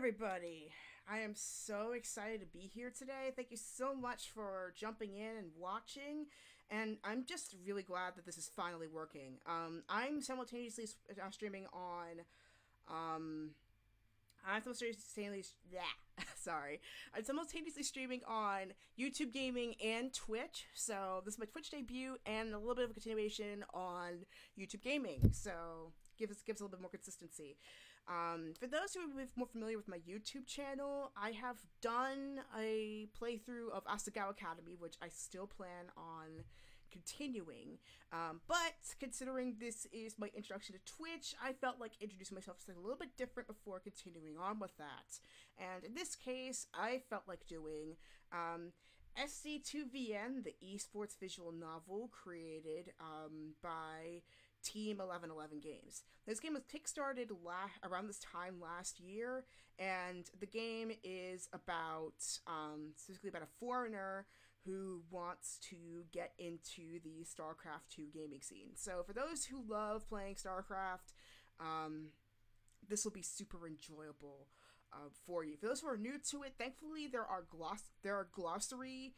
everybody. I am so excited to be here today. Thank you so much for jumping in and watching, and I'm just really glad that this is finally working. I'm simultaneously streaming on, I'm simultaneously, sorry. I'm simultaneously streaming on YouTube Gaming and Twitch, so this is my Twitch debut and a little bit of a continuation on YouTube Gaming, so gives us a little bit more consistency. For those who are more familiar with my YouTube channel, I have done a playthrough of Asagawa Academy, which I still plan on continuing. But considering this is my introduction to Twitch, I felt like introducing myself to a little bit different before continuing on with that. And in this case, I felt like doing SC2VN, the esports visual novel created by Team 1111 Games. This game was kickstarted around this time last year, and the game is about specifically about a foreigner who wants to get into the StarCraft 2 gaming scene. So for those who love playing StarCraft, this will be super enjoyable for you. For those who are new to it, thankfully there are glossary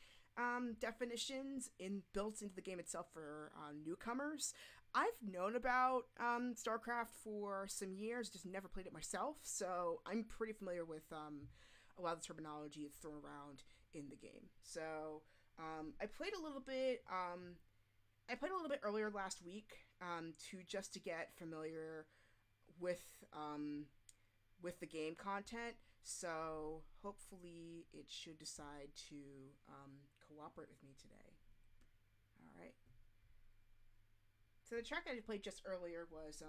definitions built into the game itself for newcomers. I've known about StarCraft for some years, just never played it myself, so I'm pretty familiar with a lot of the terminology that's thrown around in the game. So I played a little bit. I played a little bit earlier last week to get familiar with the game content. So hopefully it should decide to cooperate with me today. All right. So the track I played just earlier was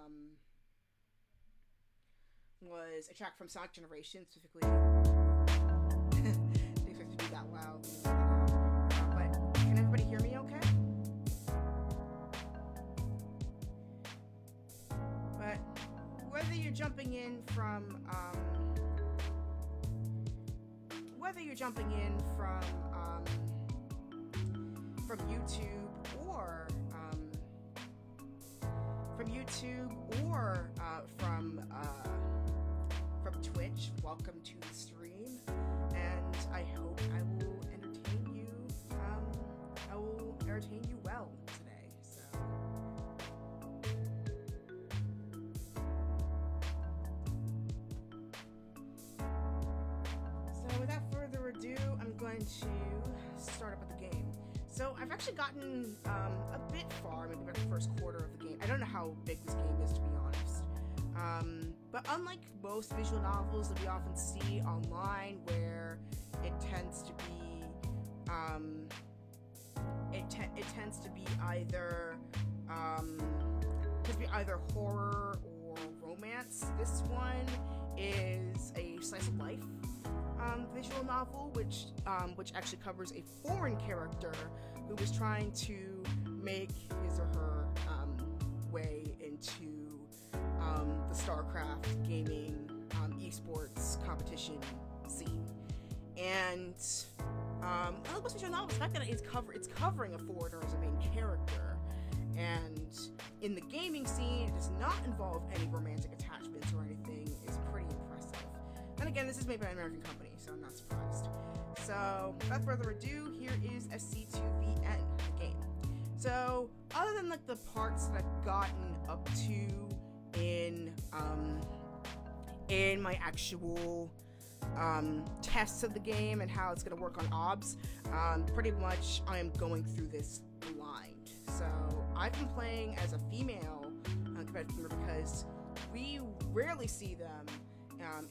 a track from Sonic Generation, specifically. Didn't expect to be that loud. But can everybody hear me okay? But whether you're jumping in from YouTube or from Twitch, welcome to the stream, and I hope I will entertain you. I will entertain you well today. So without further ado, I'm going to start up with the game. So I've actually gotten a bit far, maybe about the first quarter of the game. I don't know how big this game is, to be honest. But unlike most visual novels that we often see online, where it tends to be, it tends to be either horror or romance. This one is a slice of life visual novel, which actually covers a foreign character who was trying to make his or her way into the StarCraft gaming esports competition scene. And unlike most visual novels, the fact that it's covering a foreigner as a main character, and in the gaming scene it does not involve any romantic attachments or anything, is pretty impressive. And again, this is made by an American company, so I'm not surprised. So, without further ado, here is SC2VN, the game. So, other than like the parts that I've gotten up to in my actual tests of the game and how it's going to work on OBS, pretty much I am going through this blind. So, I've been playing as a female competitive gamer because we rarely see them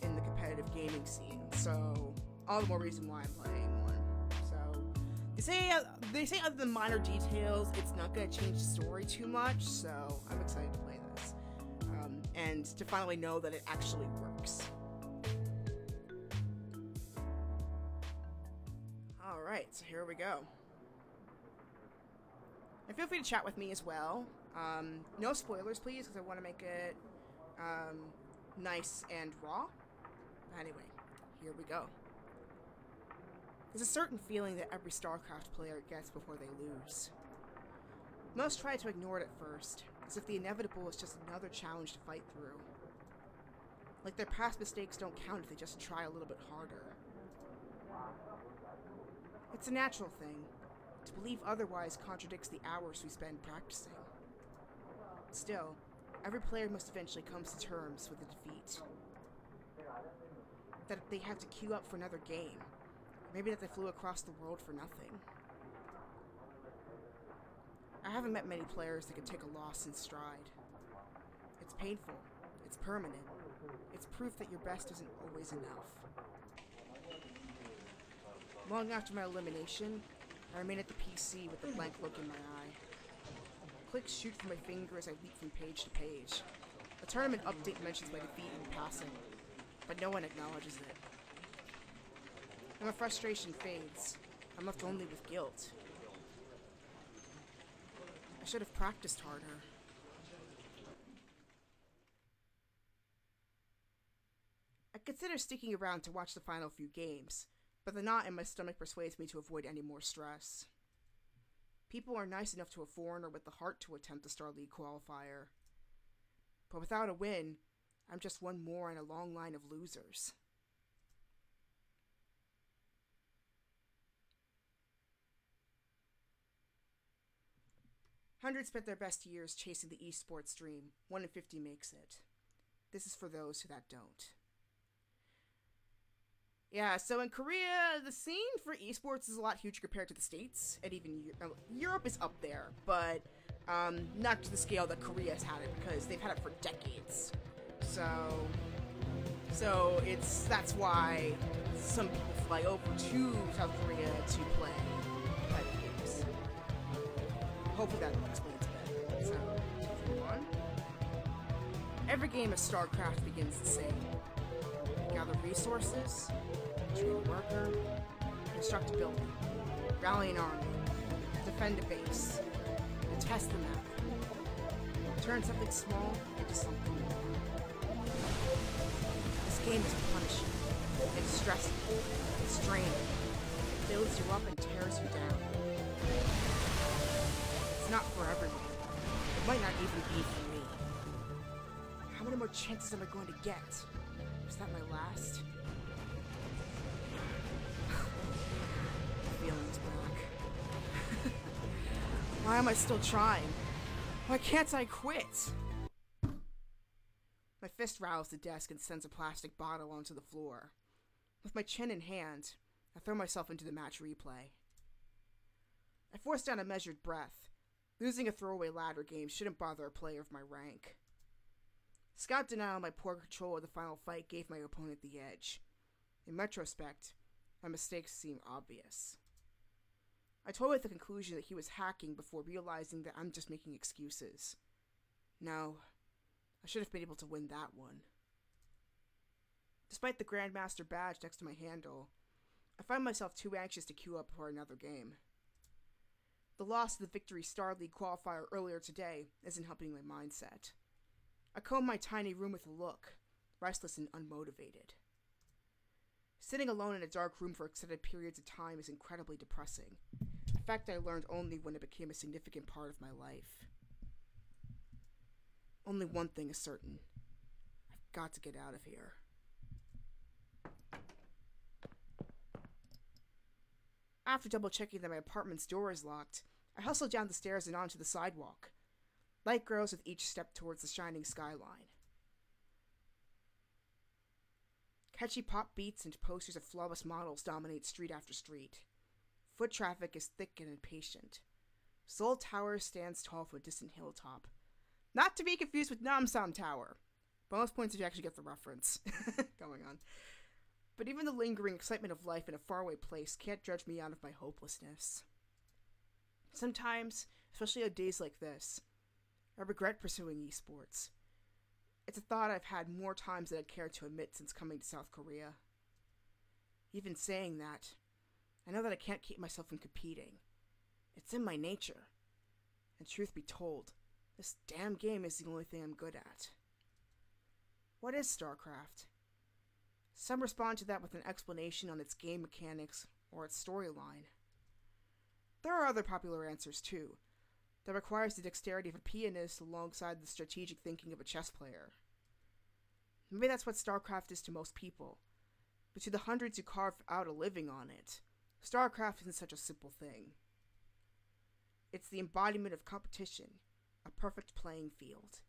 in the competitive gaming scene, so all the more reason why I'm playing one. So they say other than minor details, it's not going to change the story too much, so I'm excited to play this and to finally know that it actually works. All right, so here we go. And feel free to chat with me as well. No spoilers, please, because I want to make it nice and raw. Anyway, here we go. There's a certain feeling that every StarCraft player gets before they lose. Most try to ignore it at first, as if the inevitable is just another challenge to fight through. Like their past mistakes don't count if they just try a little bit harder. It's a natural thing. To believe otherwise contradicts the hours we spend practicing. Still, every player must eventually come to terms with a defeat. That they have to queue up for another game. Or maybe that they flew across the world for nothing. I haven't met many players that can take a loss in stride. It's painful. It's permanent. It's proof that your best isn't always enough. Long after my elimination, I remain at the PC with a blank look in my eye. Clicks shoot from my finger as I leap from page to page. The tournament update mentions my defeat in passing, but no one acknowledges it. And my frustration fades. I'm left only with guilt. I should have practiced harder. I consider sticking around to watch the final few games, but the knot in my stomach persuades me to avoid any more stress. People are nice enough to a foreigner with the heart to attempt the Star League qualifier. But without a win, I'm just one more in a long line of losers. Hundreds spent their best years chasing the esports dream. 1 in 50 makes it. This is for those that don't. Yeah, so in Korea, the scene for esports is a lot huger compared to the States, and even Europe is up there, but not to the scale that Korea has had it, because they've had it for decades. So that's why some people fly over to South Korea to play competitive games. Hopefully that explains it better. So, move on. Every game of StarCraft begins the same. Gather resources, train a worker, construct a building, rally an army, defend a base, and test the map. Turn something small into something more. This game is punishing. It's stressful. It's draining. It builds you up and tears you down. It's not for everyone. It might not even be for me. How many more chances am I going to get? Is that my last? Feelings back. Why am I still trying? Why can't I quit? My fist roused the desk and sends a plastic bottle onto the floor. With my chin in hand, I throw myself into the match replay. I force down a measured breath. Losing a throwaway ladder game shouldn't bother a player of my rank. Scout denial and my poor control of the final fight gave my opponent the edge. In retrospect, my mistakes seem obvious. I toyed with the conclusion that he was hacking before realizing that I'm just making excuses. No, I should have been able to win that one. Despite the Grandmaster badge next to my handle, I find myself too anxious to queue up for another game. The loss of the Victory Star League qualifier earlier today isn't helping my mindset. I comb my tiny room with a look, restless and unmotivated. Sitting alone in a dark room for extended periods of time is incredibly depressing, a fact I learned only when it became a significant part of my life. Only one thing is certain. I've got to get out of here. After double-checking that my apartment's door is locked, I hustle down the stairs and onto the sidewalk. Light grows with each step towards the shining skyline. Catchy pop beats and posters of flawless models dominate street after street. Foot traffic is thick and impatient. Seoul Tower stands tall from a distant hilltop. Not to be confused with Namsan Tower. Bonus points if you actually get the reference. Going on. But even the lingering excitement of life in a faraway place can't judge me out of my hopelessness. Sometimes, especially on days like this, I regret pursuing esports. It's a thought I've had more times than I'd care to admit since coming to South Korea. Even saying that, I know that I can't keep myself from competing. It's in my nature. And truth be told, this damn game is the only thing I'm good at. What is StarCraft? Some respond to that with an explanation on its game mechanics or its storyline. There are other popular answers too, that requires the dexterity of a pianist alongside the strategic thinking of a chess player. Maybe that's what StarCraft is to most people. But to the hundreds who carve out a living on it, StarCraft isn't such a simple thing. It's the embodiment of competition, a perfect playing field.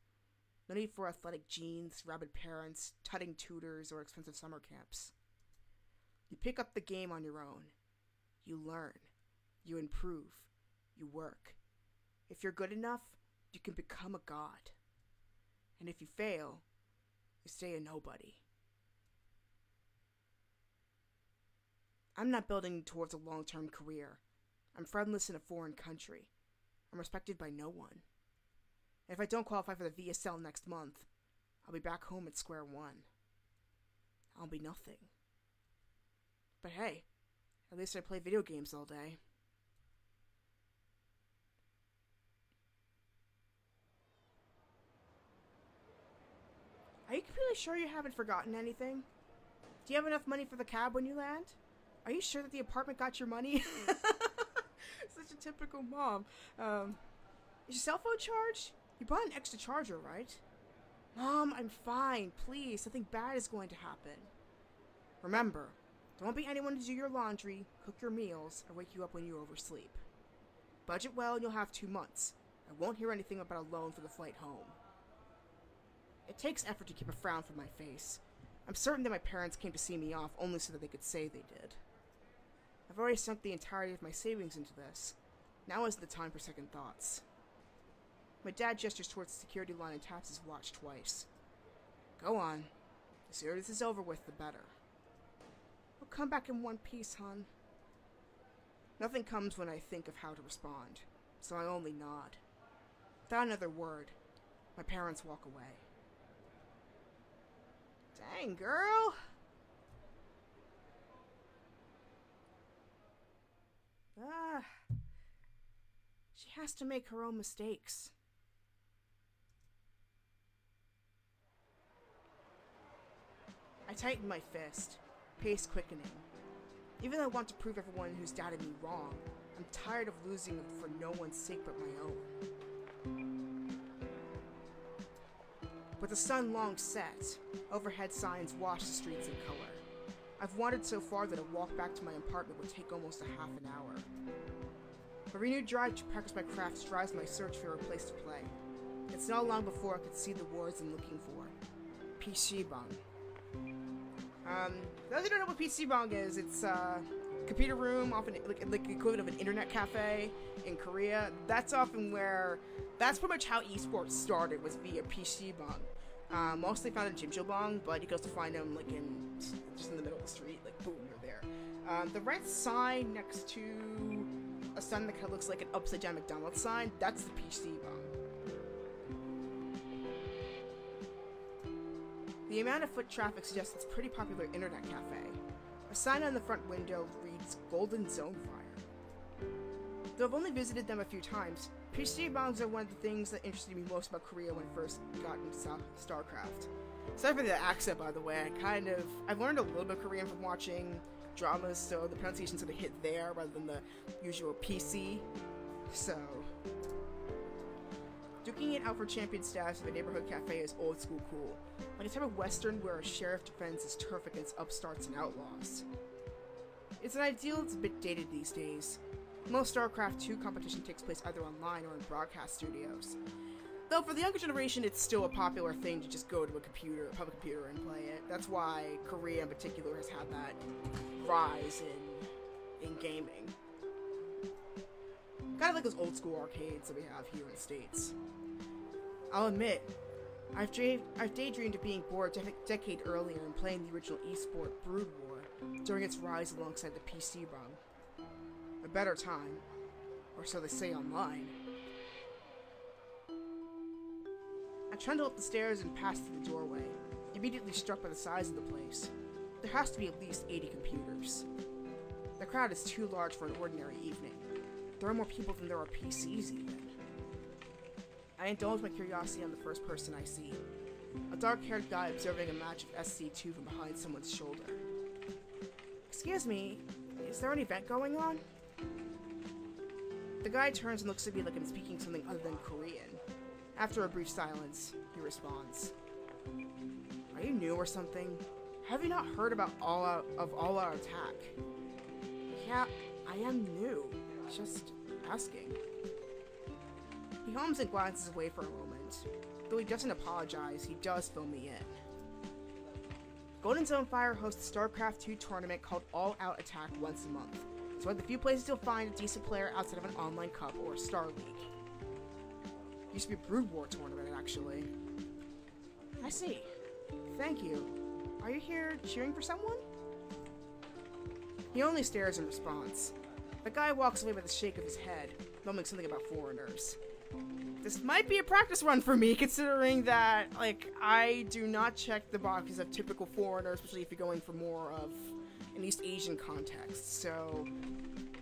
No need for athletic genes, rabid parents, tutting tutors, or expensive summer camps. You pick up the game on your own. You learn. You improve. You work. If you're good enough, you can become a god. And if you fail, you stay a nobody. I'm not building towards a long-term career. I'm friendless in a foreign country. I'm respected by no one. And if I don't qualify for the VSL next month, I'll be back home at square one. I'll be nothing. But hey, at least I play video games all day. Are you completely sure you haven't forgotten anything? Do you have enough money for the cab when you land? Are you sure that the apartment got your money? Such a typical mom. Is your cell phone charged? You bought an extra charger, right? Mom, I'm fine. Please, nothing bad is going to happen. Remember, there won't be anyone to do your laundry, cook your meals, or wake you up when you oversleep. Budget well and you'll have 2 months. I won't hear anything about a loan for the flight home. It takes effort to keep a frown from my face. I'm certain that my parents came to see me off only so that they could say they did. I've already sunk the entirety of my savings into this. Now isn't the time for second thoughts. My dad gestures towards the security line and taps his watch twice. Go on. The sooner this is over with, the better. I'll come back in one piece, hon. Nothing comes when I think of how to respond, so I only nod. Without another word, my parents walk away. Dang, girl! She has to make her own mistakes. I tighten my fist, pace quickening. Even though I want to prove everyone who's doubted me wrong, I'm tired of losing for no one's sake but my own. With the sun long set, overhead signs wash the streets in color. I've wandered so far that a walk back to my apartment would take almost a half an hour. A renewed drive to practice my craft drives my search for a place to play. It's not long before I could see the words I'm looking for. PC Bang. Those who don't know what PC Bang is, it's a computer room, often like the equivalent of an internet cafe in Korea. That's often where, that's pretty much how esports started, was via PC Bang. Mostly found in Jimjilbang, but you can also find them like just in the middle of the street, like boom, you're there. The red sign next to a sign that kind of looks like an upside down McDonald's sign, that's the PC Bang. The amount of foot traffic suggests it's a pretty popular internet cafe. A sign on the front window reads Golden Zone Fire. Though I've only visited them a few times, PC Bangs are one of the things that interested me most about Korea when I first got into StarCraft. Aside from the accent, by the way, I've learned a little bit of Korean from watching dramas, so the pronunciation sort of hit there rather than the usual PC. So, duking it out for champion status of a neighborhood cafe is old school cool, like a type of western where a sheriff defends his turf against upstarts and outlaws. It's an ideal that's a bit dated these days. Most StarCraft 2 competition takes place either online or in broadcast studios. Though for the younger generation, it's still a popular thing to just go to a public computer and play it. That's why Korea in particular has had that rise in gaming. Kind of like those old school arcades that we have here in the States. I'll admit, I've daydreamed of being bored a decade earlier and playing the original esport Brood War during its rise alongside the PC run. A better time, or so they say online. I trundle up the stairs and pass through the doorway, immediately struck by the size of the place. There has to be at least 80 computers. The crowd is too large for an ordinary evening. There are more people than there are PCs even. I indulge my curiosity on the first person I see. A dark-haired guy observing a match of SC2 from behind someone's shoulder. Excuse me, is there an event going on? The guy turns and looks at me like I'm speaking something other than Korean. After a brief silence, he responds. Are you new or something? Have you not heard about All Out Attack? Yeah, I am new. Just asking. He hums and glances away for a moment. Though he doesn't apologize, he does fill me in. Golden Zone Fire hosts a StarCraft 2 tournament called All Out Attack once a month. It's one of the few places you'll find a decent player outside of an online cup or a Star League. Used to be a Brood War tournament, actually. I see. Thank you. Are you here cheering for someone? He only stares in response. The guy walks away with a shake of his head, mumbling something about foreigners. This might be a practice run for me, considering that, like, I do not check the boxes of typical foreigners, especially if you're going for more of an East Asian context, so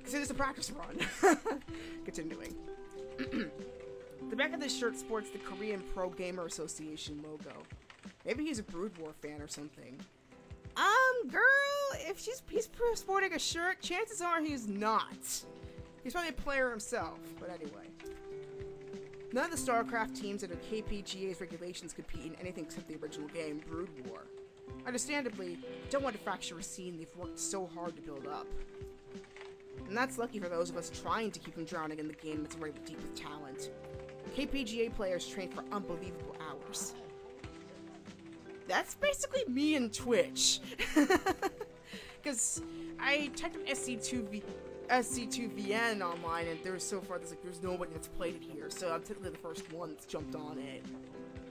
consider this a practice run. Continuing. The back of this shirt sports the Korean Pro Gamer Association logo. Maybe he's a Brood War fan or something. Girl, if he's sporting a shirt, chances are he's not. He's probably a player himself, but anyway. None of the StarCraft teams under KPGA's regulations compete in anything except the original game, Brood War. Understandably, don't want to fracture a scene they've worked so hard to build up. And that's lucky for those of us trying to keep from drowning in the game that's already deep with talent. KPGA players train for unbelievable hours. That's basically me and Twitch. Because I typed up SC2VN online, and there's nobody that's played it here, so I'm typically the first one that's jumped on it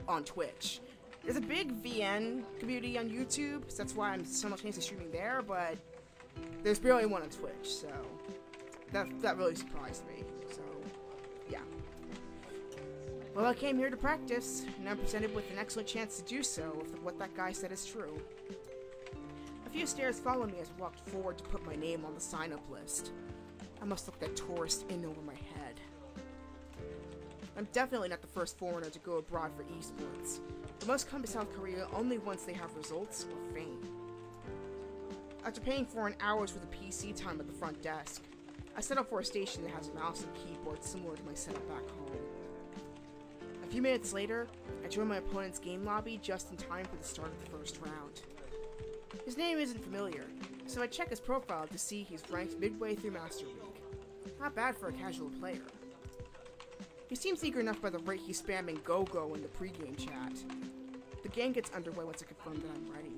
on Twitch. There's a big VN community on YouTube, so that's why I'm simultaneously streaming there, but there's barely one on Twitch, so that really surprised me. So yeah. Well, I came here to practice, and I'm presented with an excellent chance to do so if what that guy said is true. A few stairs follow me as I walked forward to put my name on the sign-up list. I must look that tourist in over my head. I'm definitely not the first foreigner to go abroad for esports, but most come to South Korea only once they have results or fame. After paying for an hour's worth of PC time at the front desk, I settle for a station that has a mouse and keyboard similar to my setup back home. A few minutes later, I join my opponent's game lobby just in time for the start of the first round. His name isn't familiar, so I check his profile to see he's ranked midway through Master League. Not bad for a casual player. He seems eager enough by the rate he's spamming go-go in the pregame chat. The game gets underway once I confirm that I'm ready.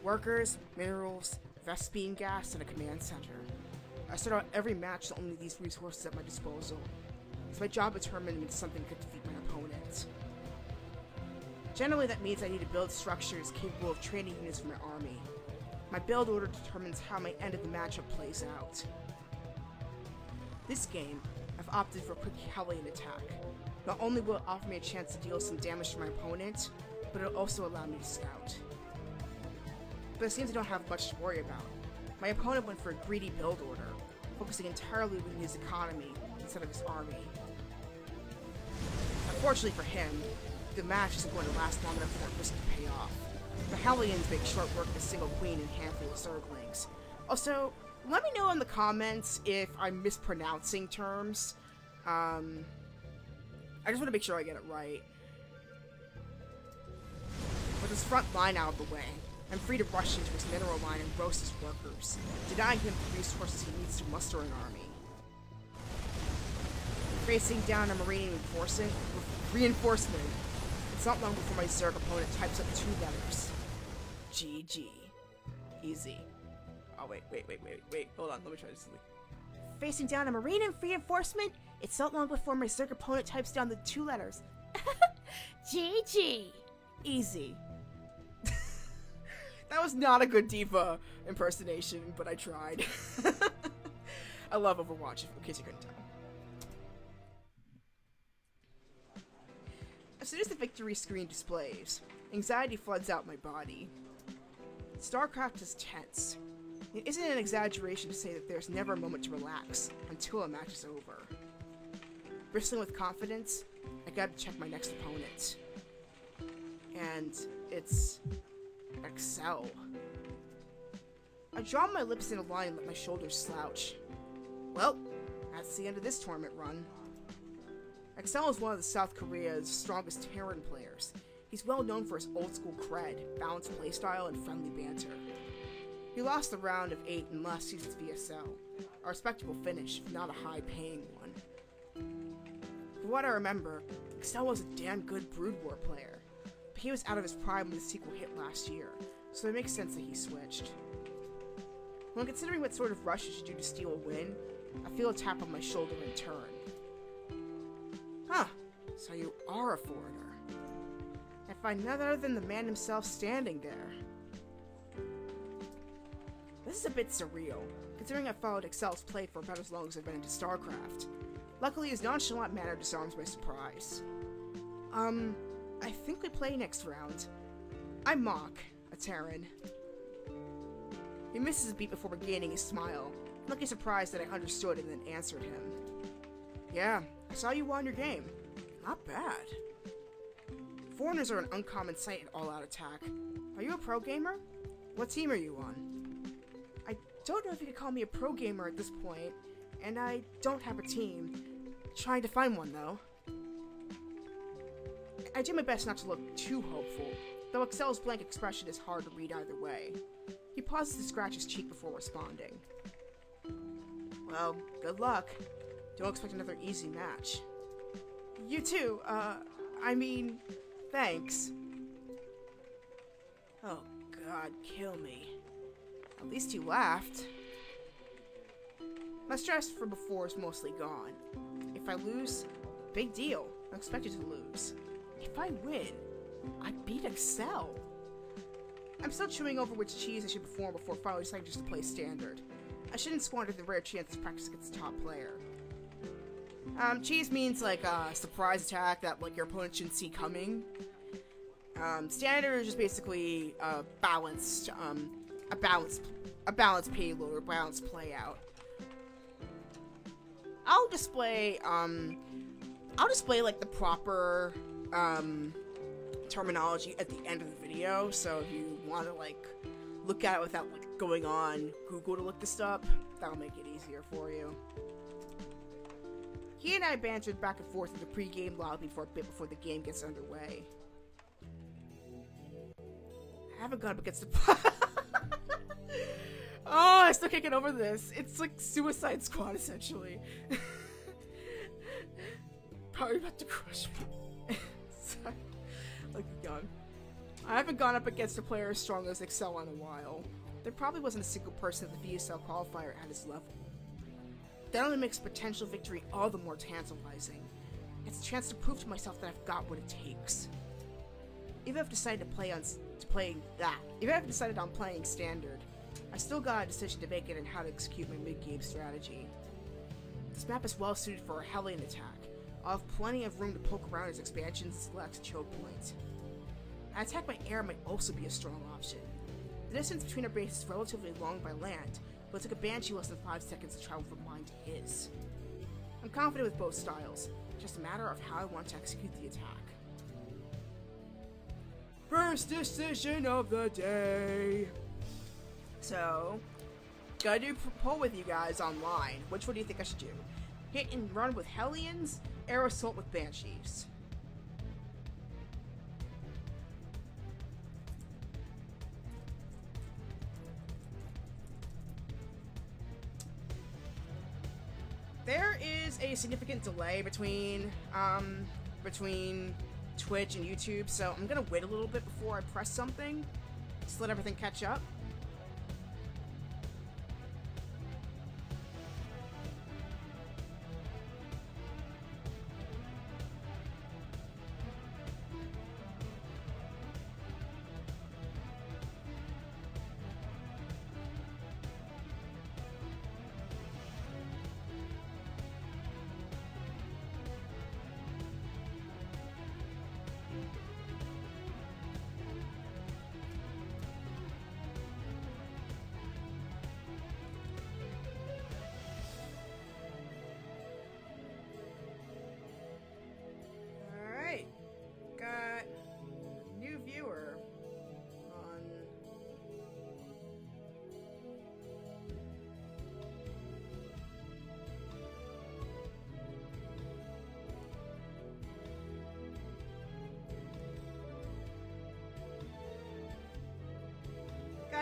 Workers, minerals, Vespine gas, and a command center. I start out every match with only these resources at my disposal. It's my job determined into something that could defeat my opponent. Generally, that means I need to build structures capable of training units for my army. My build order determines how my end of the matchup plays out. This game, I've opted for a quick Hellion attack. Not only will it offer me a chance to deal some damage to my opponent, but it'll also allow me to scout. But it seems I don't have much to worry about. My opponent went for a greedy build order, focusing entirely on his economy instead of his army. Unfortunately for him, the match isn't going to last long enough for that risk to pay off. The Hellions make short work of a single queen and a handful of Zerglings. Also, let me know in the comments if I'm mispronouncing terms. I just want to make sure I get it right. With his front line out of the way, I'm free to rush into his mineral line and roast his workers, denying him the resources he needs to muster an army. Facing down a marine reinforcement, it's not long before my Zerg opponent types up 2 letters. GG. Easy. Oh, wait. Hold on, let me try this. Facing down a marine reinforcement, it's not long before my Zerg opponent types down the 2 letters. GG. Easy. That was not a good diva impersonation, but I tried. I love Overwatch, in case you couldn't tell. As soon as the victory screen displays, anxiety floods out my body. StarCraft is tense. It isn't an exaggeration to say that there's never a moment to relax until a match is over. Bristling with confidence, I gotta check my next opponent. And it's Excel. I draw my lips in a line and let my shoulders slouch. Well, that's the end of this tournament run. Excel is one of South Korea's strongest Terran players. He's well known for his old-school cred, balanced playstyle, and friendly banter. He lost the round of 8 in last season's VSL, a respectable finish, if not a high-paying one. From what I remember, Excel was a damn good Brood War player, but he was out of his prime when the sequel hit last year, so it makes sense that he switched. When considering what sort of rush I should do to steal a win, I feel a tap on my shoulder in turn. Huh, so you are a foreigner. I find none other than the man himself standing there. This is a bit surreal, considering I've followed Excel's play for about as long as I've been into StarCraft. Luckily, his nonchalant manner disarms my surprise. I think we play next round. I'm Mock, a Terran. He misses a beat before regaining his smile, looking surprised that I understood and then answered him. Yeah, I saw you won your game. Not bad. Foreigners are an uncommon sight in all-out attack. Are you a pro gamer? What team are you on? I don't know if you could call me a pro gamer at this point, and I don't have a team. Trying to find one, though. I do my best not to look too hopeful, though Excel's blank expression is hard to read either way. He pauses to scratch his cheek before responding. Well, good luck. Don't expect another easy match. You too, I mean, thanks. Oh god, kill me. At least you laughed. My stress from before is mostly gone. If I lose, big deal. I'm expected to lose. If I win, I beat Excel. I'm still chewing over which cheese I should perform before finally deciding just to play standard. I shouldn't squander the rare chance to practice against the top player. Cheese means like a surprise attack that like your opponent shouldn't see coming. Standard is just basically a balanced payload or balanced play out. I'll display like the proper terminology at the end of the video, so if you want to like look at it without like going on Google to look this up, that'll make it easier for you. He and I bantered back and forth in the pre-game lobby for a bit before the game gets underway. I haven't gone up against the Oh, I still can't get over this. It's like Suicide Squad, essentially. Probably about to crush me. Sorry. Like a gun. I haven't gone up against a player as strong as Excel in a while. There probably wasn't a single person at the VSL qualifier at his level. That only makes potential victory all the more tantalizing. It's a chance to prove to myself that I've got what it takes. Even if I've decided on playing standard, I still got a decision to make it on how to execute my mid-game strategy. This map is well suited for a Hellion attack. I'll have plenty of room to poke around as expansions and select a choke point. An attack by air might also be a strong option. The distance between our bases is relatively long by land, but it took a Banshee less than 5 seconds to travel from mine to his. I'm confident with both styles, just a matter of how I want to execute the attack. First decision of the day! So, gotta do a poll with you guys online. Which one do you think I should do? Hit and run with Hellions, air assault with Banshees. There is a significant delay between Twitch and YouTube, so I'm gonna wait a little bit before I press something, just let everything catch up.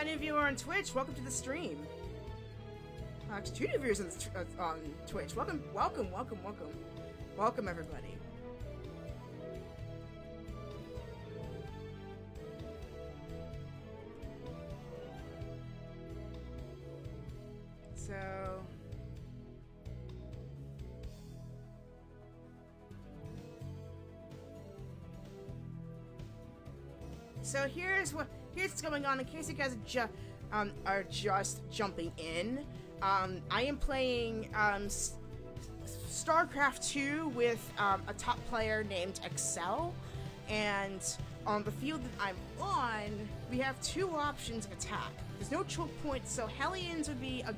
got a new viewer on Twitch. Welcome to the stream. Actually, 2 new viewers on Twitch. Welcome, everybody. So here's what's going on. In case you guys are just jumping in, I am playing StarCraft 2 with a top player named Excel, and on the field that I'm on, we have 2 options of attack. There's no choke points, so Hellions would be a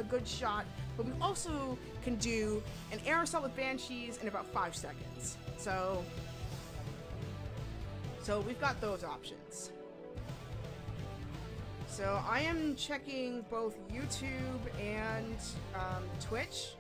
good shot, but we also can do an air assault with Banshees in about 5 seconds. So we've got those options. So I am checking both YouTube and Twitch.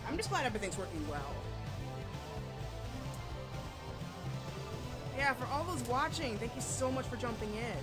I'm just glad everything's working well. Yeah, for all those watching, thank you so much for jumping in.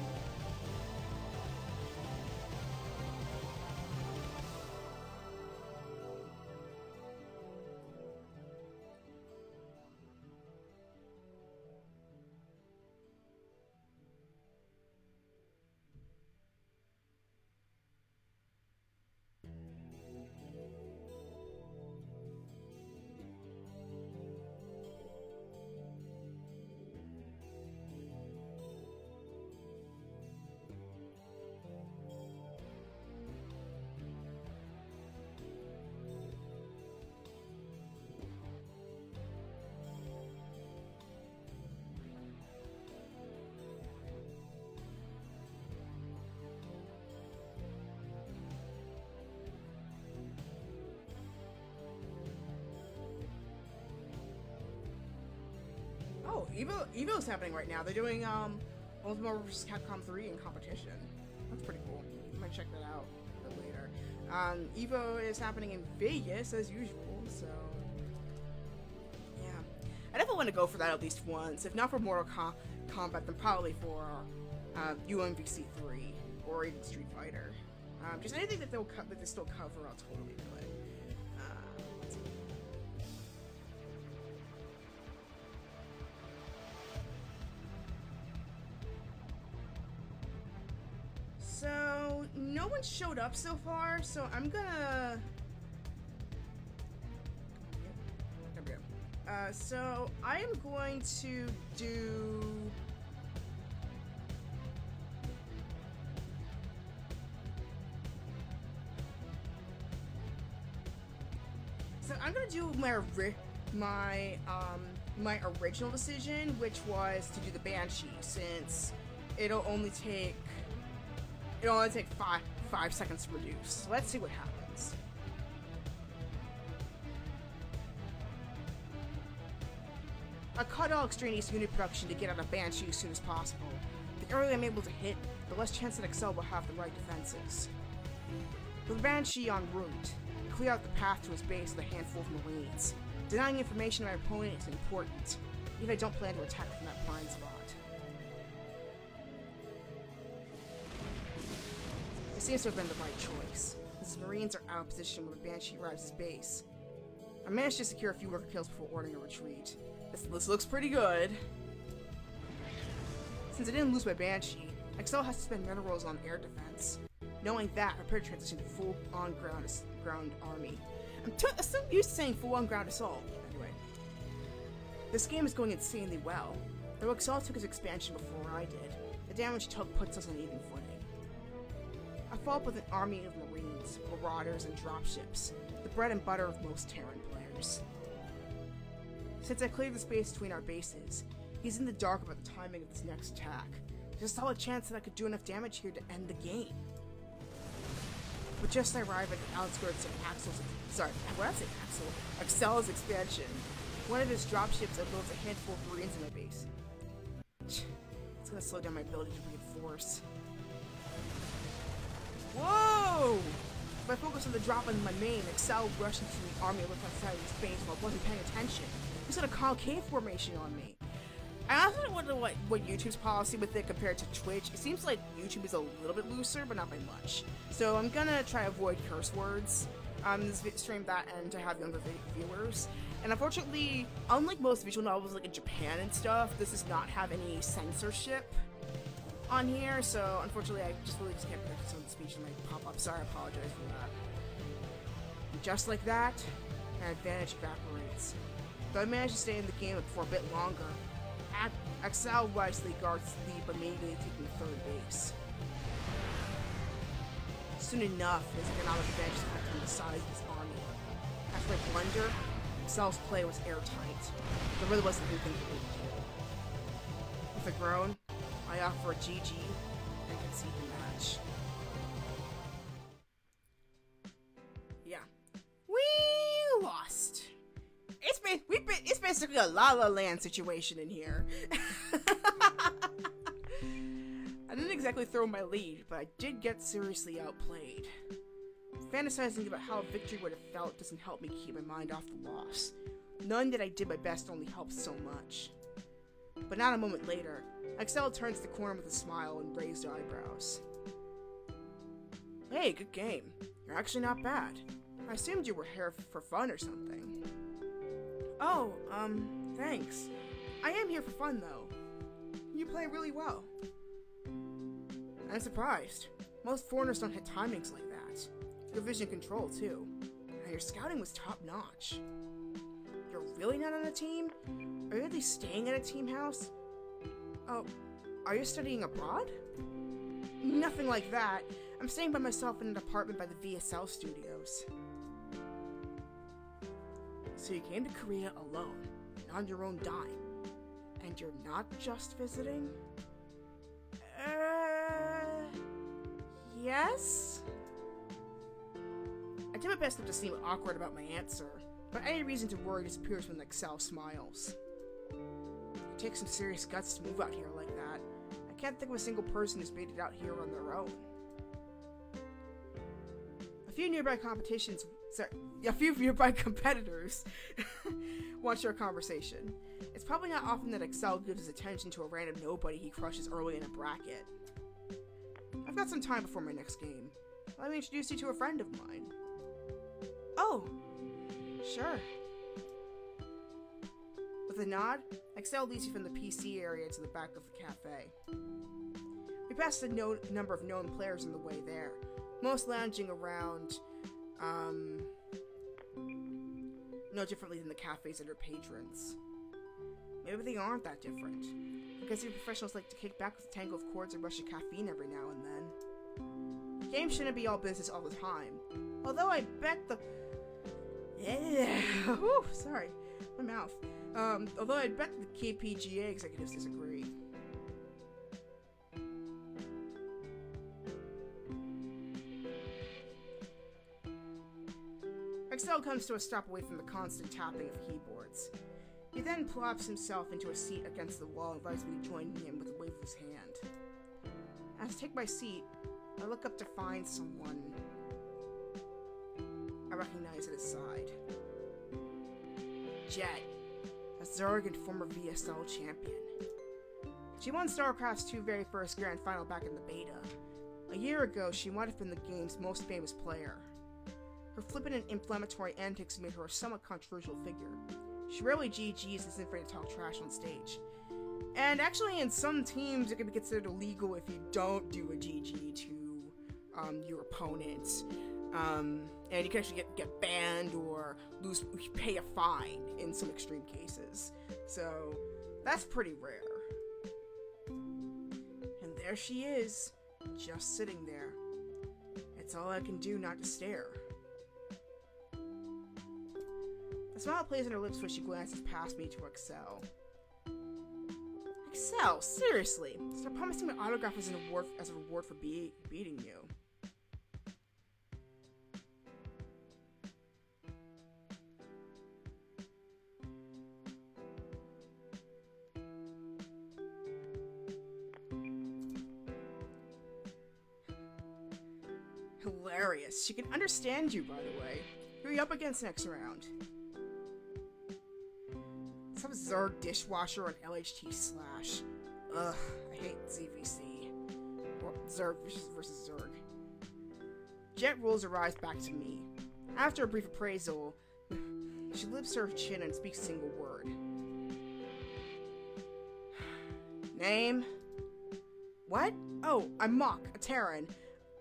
Oh, Evo's happening right now. They're doing Ultimate Marvel vs. Capcom 3 in competition. That's pretty cool. I might check that out a bit later. Evo is happening in Vegas as usual, so yeah. I definitely want to go for that at least once. If not for Mortal Kombat, then probably for UMVC 3 or even Street Fighter. Just anything that they still cover, I'll totally do it. Let's see. So, no one showed up so far, so I'm gonna... so I am going to do... So I'm gonna do my original decision, which was to do the Banshee, since it'll only take 5 seconds to reduce. So let's see what happens. I cut all extraneous unit production to get out of Banshee as soon as possible. The earlier I'm able to hit, the less chance that Excel will have the right defenses. With Banshee en route, clear out the path to his base with a handful of Marines. Denying information to my opponent is important, even if I don't plan to attack from that blind spot. It seems to have been the right choice. His Marines are out of position when the Banshee arrives at his base. I managed to secure a few worker kills before ordering a retreat. This looks pretty good. Since I didn't lose my Banshee, Excel has to spend minerals on air defense. Knowing that, I prepared to transition to full-on ground army. I'm so used to saying full-on ground assault. Anyway, this game is going insanely well. Though Excel took his expansion before I did, the damage he took puts us on even footing. I fought up with an army of Marines, Marauders, and dropships, the bread and butter of most Terran players. Since I cleared the space between our bases, he's in the dark about the timing of this next attack. There's a solid chance that I could do enough damage here to end the game. But just as I arrive at the outskirts of Excel's expansion, One of his dropships unloads a handful of Marines in my base. It's gonna slow down my ability to reinforce. Whoa! If I focus on the drop on my main, Excel rushed into the army left outside of his base while I wasn't paying attention. He's got a concave formation on me. I also wonder what YouTube's policy with it compared to Twitch. It seems like YouTube is a little bit looser, but not by much. So I'm gonna try to avoid curse words on this stream that and to have younger viewers. And unfortunately, unlike most visual novels like in Japan and stuff, this does not have any censorship on here. So unfortunately, I just really can't predict some of the speech that might pop up. Sorry, I apologize for that. And just like that, my advantage evaporates. Though I managed to stay in the game for a bit longer, Excel wisely guards the lead, but immediately taking third base. Soon enough, his economic advantage is from the size of his army. After my blunder, Excel's play was airtight. There really wasn't anything to do. With a groan, I offer a GG and concede the match. Yeah. We lost. It's basically a La La Land situation in here. I didn't exactly throw my lead, but I did get seriously outplayed. Fantasizing about how a victory would have felt doesn't help me keep my mind off the loss. Knowing that I did my best only helps so much. But not a moment later, Excel turns the corner with a smile and raised eyebrows. Hey, good game. You're actually not bad. I assumed you were here for fun or something. Oh, thanks. I am here for fun, though. You play really well. I'm surprised. Most foreigners don't hit timings like that. Your vision control, too. And your scouting was top-notch. You're really not on a team? Are you really staying at a team house? Oh, are you studying abroad? Nothing like that. I'm staying by myself in an apartment by the VSL studios. So you came to Korea alone, and on your own dime. And you're not just visiting? Yes? I did my best not to seem awkward about my answer, but any reason to worry disappears when Excel smiles. It takes some serious guts to move out here like that. I can't think of a single person who's made it out here on their own. A few nearby competitors watch our conversation. It's probably not often that Excel gives his attention to a random nobody he crushes early in a bracket. I've got some time before my next game. Let me introduce you to a friend of mine. Oh, sure. With a nod, Excel leads you from the PC area to the back of the cafe. We passed a number of known players on the way there, most lounging around, no differently than the cafes and their patrons. Maybe they aren't that different. I guess you professionals like to kick back with a tangle of chords and rush of caffeine every now and then. Games shouldn't be all business all the time. Although I bet the... Ooh, sorry. My mouth. Although I bet the KPGA executives disagree. Excel comes to a stop away from the constant tapping of keyboards. He then plops himself into a seat against the wall and invites me to join him with a wave of his hand. As I take my seat, I look up to find someone I recognize at his side. Jet, a Zerg and former VSL champion. She won StarCraft's 2 very first grand final back in the beta. A year ago, she might have been the game's most famous player. Her flippant and inflammatory antics made her a somewhat controversial figure. She rarely GGs and isn't afraid to talk trash on stage. And actually, in some teams, it can be considered illegal if you don't do a GG to your opponent. And you can actually get banned or pay a fine in some extreme cases. So, that's pretty rare. And there she is, just sitting there. It's all I can do not to stare. A smile plays on her lips when she glances past me to Excel. Excel, seriously! Stop promising my autograph as a reward for beating you. Hilarious. She can understand you, by the way. Who are you up against next round? Some Zerg dishwasher on LHT Slash. Ugh, I hate ZVC. Or Zerg versus Zerg. Jet rolls her eyes back to me. After a brief appraisal, she lifts her chin and speaks a single word. Name? What? Oh, I'm Mock, a Terran.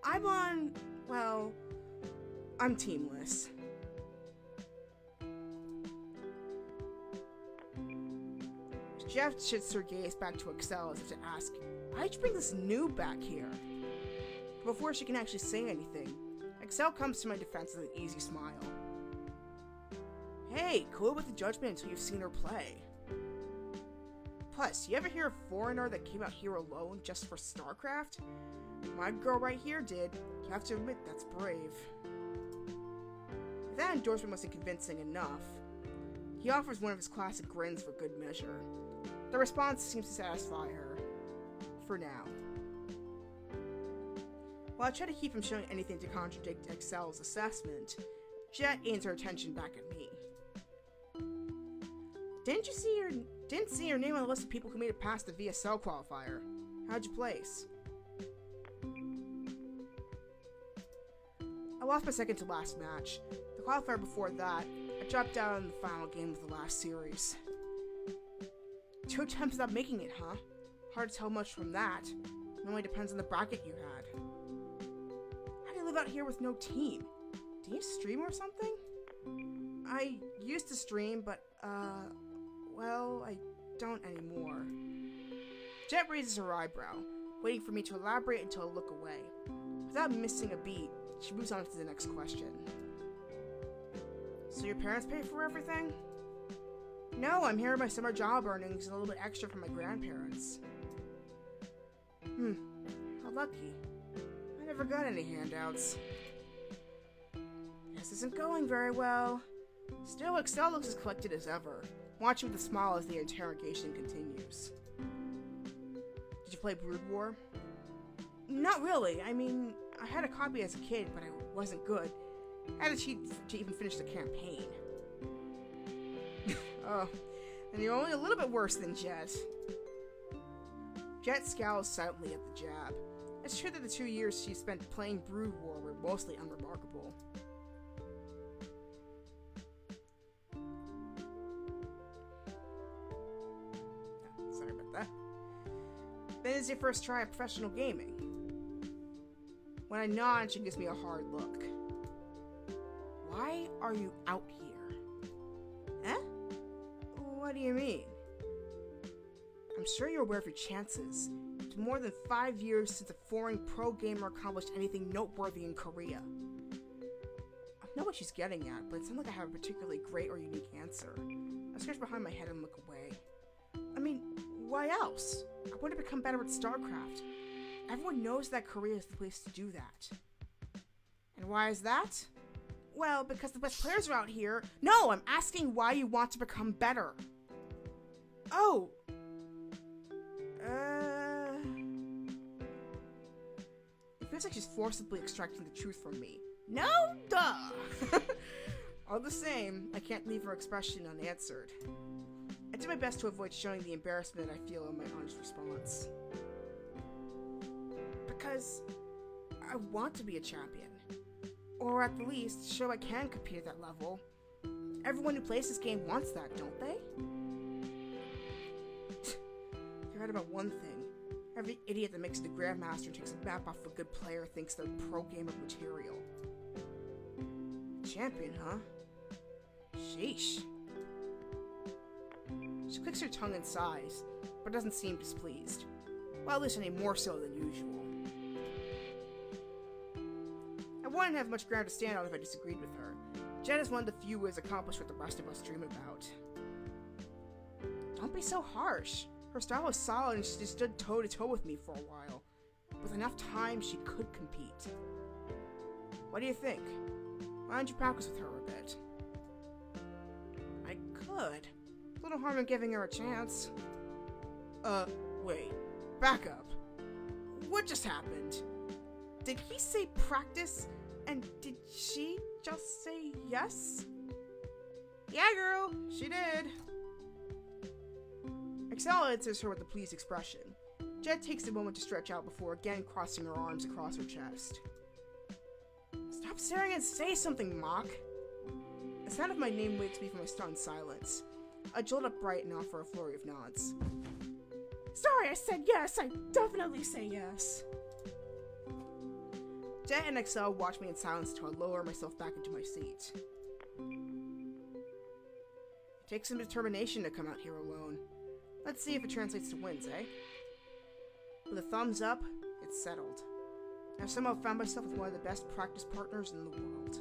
I'm on... well... I'm teamless. Jeff shifts her gaze back to Excel as if to ask, why'd you bring this noob back here? But before she can actually say anything, Excel comes to my defense with an easy smile. Hey, cool with the judgment until you've seen her play. Plus, you ever hear a foreigner that came out here alone just for StarCraft? My girl right here did. You have to admit that's brave. If that endorsement wasn't convincing enough, he offers one of his classic grins for good measure. The response seems to satisfy her. For now. While I try to keep from showing anything to contradict Excel's assessment, Jet aims her attention back at me. Didn't see your name on the list of people who made it past the VSL qualifier. How'd you place? I lost my second to last match. The qualifier before that, I dropped out in the final game of the last series. 2 attempts without making it, huh? Hard to tell much from that. It only depends on the bracket you had. How do you live out here with no team? Do you stream or something? I used to stream, but, well, I don't anymore. Jet raises her eyebrow, waiting for me to elaborate until I look away. Without missing a beat, she moves on to the next question. So your parents pay for everything? No, I'm here with my summer job earnings and a little bit extra from my grandparents. How lucky. I never got any handouts. This isn't going very well. Still, Excel looks as collected as ever, watching with a smile as the interrogation continues. Did you play Brood War? Not really. I mean, I had a copy as a kid, but I wasn't good. I had to cheat to even finish the campaign. Oh, and you're only a little bit worse than Jet. Jet scowls silently at the jab. It's true that the 2 years she spent playing Brood War were mostly unremarkable. Sorry about that. Then is your first try at professional gaming. When I nod, she gives me a hard look. Why are you out here? Eh? What do you mean? I'm sure you're aware of your chances. It's more than 5 years since a foreign pro gamer accomplished anything noteworthy in Korea. I know what she's getting at, but it sounds like I have a particularly great or unique answer. I scratch behind my head and look away. I mean, why else? I want to become better at StarCraft. Everyone knows that Korea is the place to do that. And why is that? Well, because the best players are out here. No, I'm asking why you want to become better. Oh. It feels like she's forcibly extracting the truth from me. No, duh. All the same, I can't leave her expression unanswered. I do my best to avoid showing the embarrassment I feel in my honest response. Because I want to be a champion. Or at the least, show I can compete at that level. Everyone who plays this game wants that, don't they? You're right about one thing. Every idiot that makes it to Grandmaster and takes a map off a good player thinks they're pro gamer material. Champion, huh? Sheesh. She clicks her tongue and sighs, but doesn't seem displeased. Well, at least any more so than usual. I wouldn't have much ground to stand on if I disagreed with her. Jen is one of the few who has accomplished what the rest of us dream about. Don't be so harsh. Her style was solid and she stood toe-to-toe with me for a while. With enough time, she could compete. What do you think? Why don't you practice with her a bit? I could. Little harm in giving her a chance. Wait. Back up. What just happened? Did he say practice? And did she just say yes? Yeah, girl, she did. Excel answers her with a pleased expression. Jet takes a moment to stretch out before again crossing her arms across her chest. Stop staring and say something, Mock. The sound of my name wakes me from my stunned silence. I jolt upright and offer a flurry of nods. Sorry, I said yes. I definitely say yes. Jet and Excel watch me in silence until I lower myself back into my seat. It takes some determination to come out here alone. Let's see if it translates to wins, eh? With a thumbs up, it's settled. I've somehow found myself with one of the best practice partners in the world.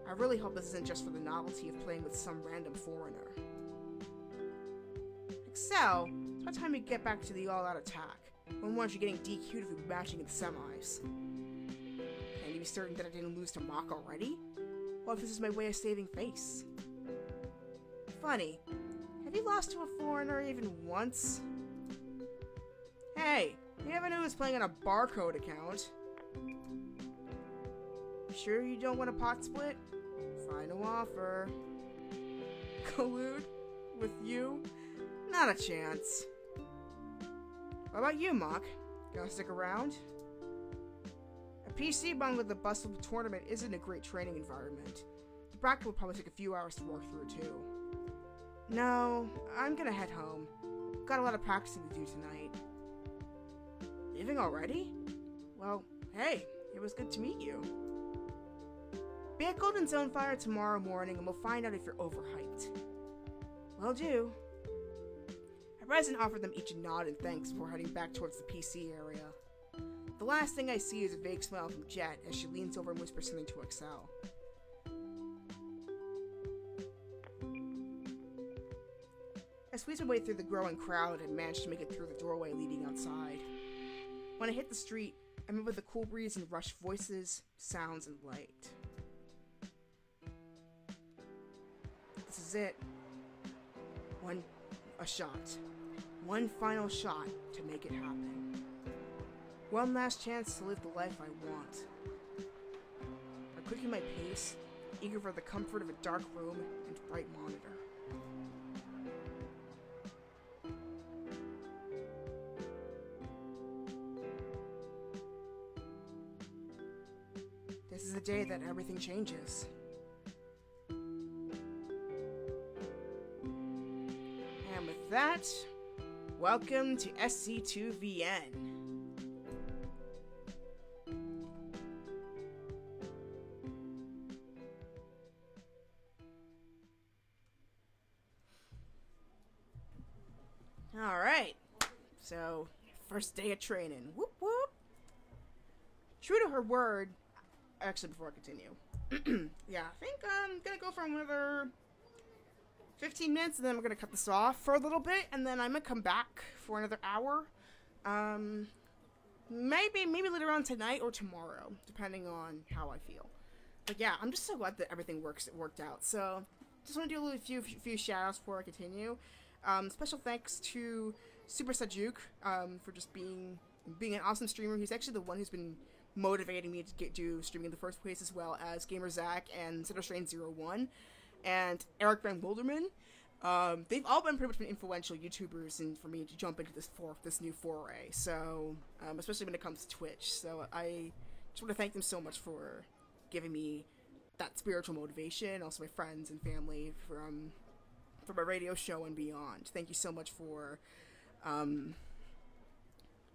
I really hope this isn't just for the novelty of playing with some random foreigner. Excel, it's about time you get back to the all-out attack. When once you're getting DQ'd if you're matching in the semis. Can you be certain that I didn't lose to Mock already? What if this is my way of saving face? Funny, have you lost to a foreigner even once? Hey, you never knew who was playing on a barcode account. Sure you don't want a pot split? Final offer. Collude? With you? Not a chance. What about you, Mock? Gonna stick around? A PC bung with the bustle of a tournament isn't a great training environment. The bracket will probably take a few hours to work through, too. No, I'm gonna head home. Got a lot of practicing to do tonight. Leaving already? Well, hey, it was good to meet you. Be at Golden Zone Fire tomorrow morning and we'll find out if you're overhyped. Will do. I rise and offer them each a nod and thanks before heading back towards the PC area. The last thing I see is a vague smile from Jet as she leans over and whispers something to Excel. I squeeze my way through the growing crowd and manage to make it through the doorway leading outside. When I hit the street, I met with the cool breeze and rushed voices, sounds, and light. This is it. A shot. One final shot to make it happen. One last chance to live the life I want. I quicken my pace, eager for the comfort of a dark room and bright monitor. This is the day that everything changes. And with that, welcome to SC2VN. Alright, so first day of training. Whoop whoop. True to her word, actually before I continue, yeah, I think I'm gonna go for another 15 minutes and then we're gonna cut this off for a little bit and then I'm gonna come back for another hour. Maybe later on tonight or tomorrow, depending on how I feel. But yeah, I'm just so glad that everything worked out. So just want to do a few shout outs before I continue. Special thanks to Super Sajuk for just being an awesome streamer. He's actually the one who's been motivating me to do streaming in the first place, as well as Gamer Zach and Citrostrain01 and Eric Van Wilderman. They've all been pretty much influential YouTubers and for me to jump into this new foray. So especially when it comes to Twitch. So I just want to thank them so much for giving me that spiritual motivation. Also my friends and family from my radio show and beyond. Thank you so much for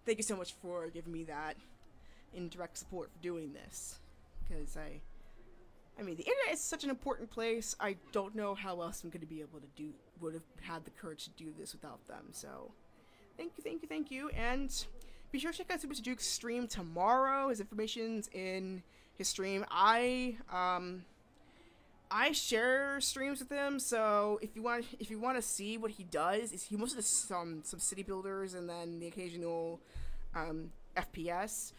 giving me that indirect support for doing this, because I mean the internet is such an important place. I don't know how else I'm going to be able to would have had the courage to do this without them. So thank you, and be sure to check out Super Sajuke's stream tomorrow. His information's in his stream. I share streams with him, so if you want to see what he does, he mostly does some city builders and then the occasional FPS.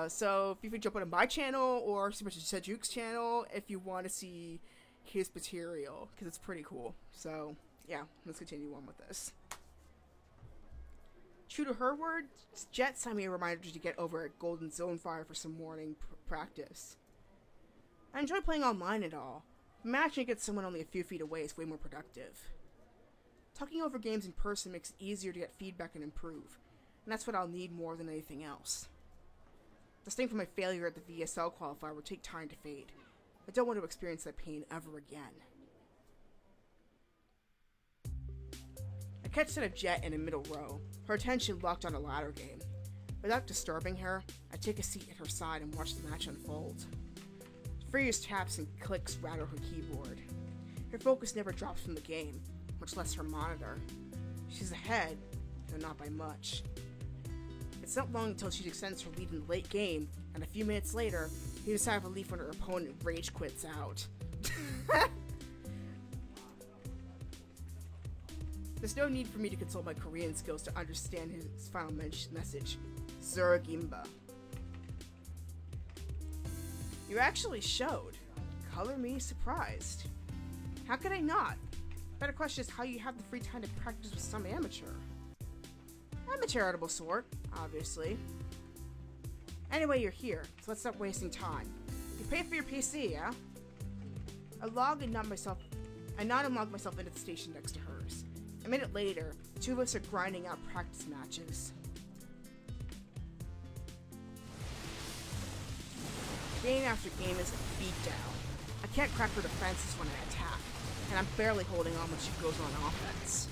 So if you could jump on my channel or Super Sajuke's channel if you want to see his material, because it's pretty cool. So yeah, let's continue on with this. True to her word, Jet sent me a reminder to get over at Golden Zone Fire for some morning practice. I enjoy playing online and all, but matching against someone only a few feet away is way more productive. Talking over games in person makes it easier to get feedback and improve, and that's what I'll need more than anything else. The sting from my failure at the VSL qualifier will take time to fade. I don't want to experience that pain ever again. I catch sight of Jet in the middle row, her attention locked on a ladder game. Without disturbing her, I take a seat at her side and watch the match unfold. Furious taps and clicks rattle her keyboard. Her focus never drops from the game, much less her monitor. She's ahead, though not by much. It's not long until she extends her lead in the late game, and a few minutes later, you decide to leave when her opponent rage quits out. There's no need for me to consult my Korean skills to understand his final message. Zuragimba. You actually showed. Color me surprised. How could I not? Better question is how you have the free time to practice with some amateur. I'm a charitable sort, obviously. Anyway, you're here, so let's stop wasting time. You pay for your PC, yeah? I nod and log myself into the station next to hers. A minute later, the two of us are grinding out practice matches. Game after game is a beatdown. I can't crack her defenses when I attack, and I'm barely holding on when she goes on offense.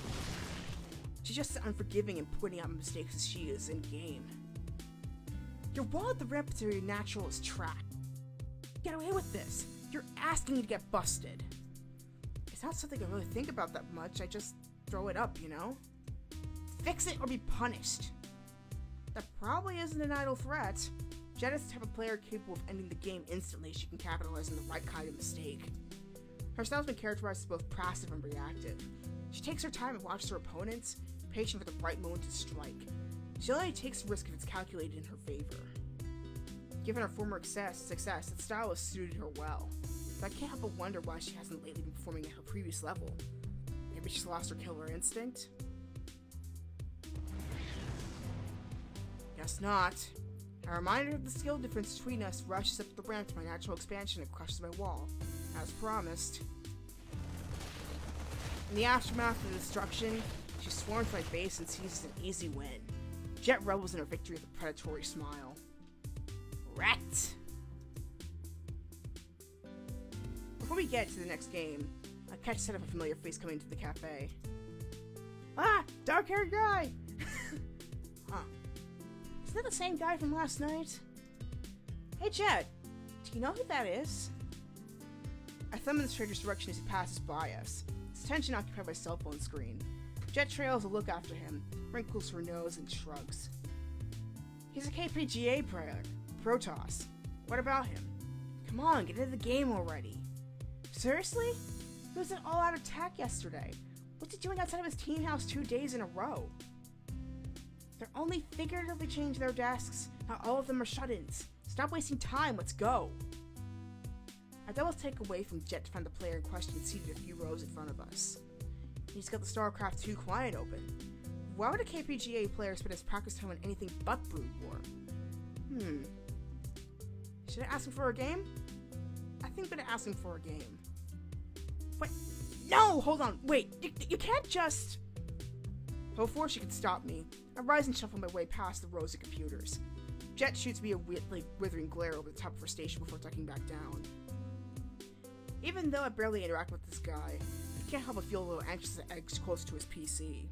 She's just as unforgiving and pointing out mistakes as she is in game. Your wall at the ramp to your natural is trash. Get away with this. You're asking me to get busted. It's not something I really think about that much. I just throw it up, you know? Fix it or be punished. That probably isn't an idle threat. Jet is the type of player capable of ending the game instantly if she can capitalize on the right kind of mistake. Her style has been characterized as both passive and reactive. She takes her time and watches her opponents, patient for the right moment to strike. She only takes the risk if it's calculated in her favor. Given her former success, that style has suited her well, but I can't help but wonder why she hasn't lately been performing at her previous level. Maybe she's lost her killer instinct? Guess not. A reminder of the skill difference between us rushes up the ramp to my natural expansion and crushes my wall, as promised. In the aftermath of the destruction, she swarms my base and seizes an easy win. Jet revels in her victory with a predatory smile. Rat! Before we get to the next game, I catch sight of a familiar face coming into the cafe. Ah! Dark-haired guy! Huh. Isn't that the same guy from last night? Hey Jet, do you know who that is? I thumb in the stranger's direction as he passes by us, his attention occupied by my cell phone screen. Jet trails a look after him, wrinkles her nose and shrugs. He's a KPGA player, Protoss. What about him? Come on, get into the game already. Seriously? He was an all-out attack yesterday. What's he doing outside of his team house 2 days in a row? They're only figuratively changing their desks. Not all of them are shut-ins. Stop wasting time, let's go. I double take away from Jet to find the player in question seated a few rows in front of us. He's got the StarCraft 2 client open. Why would a KPGA player spend his practice time on anything but Brood War? Should I ask him for a game? I think I'm gonna ask him for a game. What? No! Hold on, wait, you can't just... Before she could stop me, I rise and shuffle my way past the rows of computers. Jet shoots me a withering glare over the top of her station before ducking back down. Even though I barely interact with this guy, I can't help but feel a little anxious as I edge close to his PC.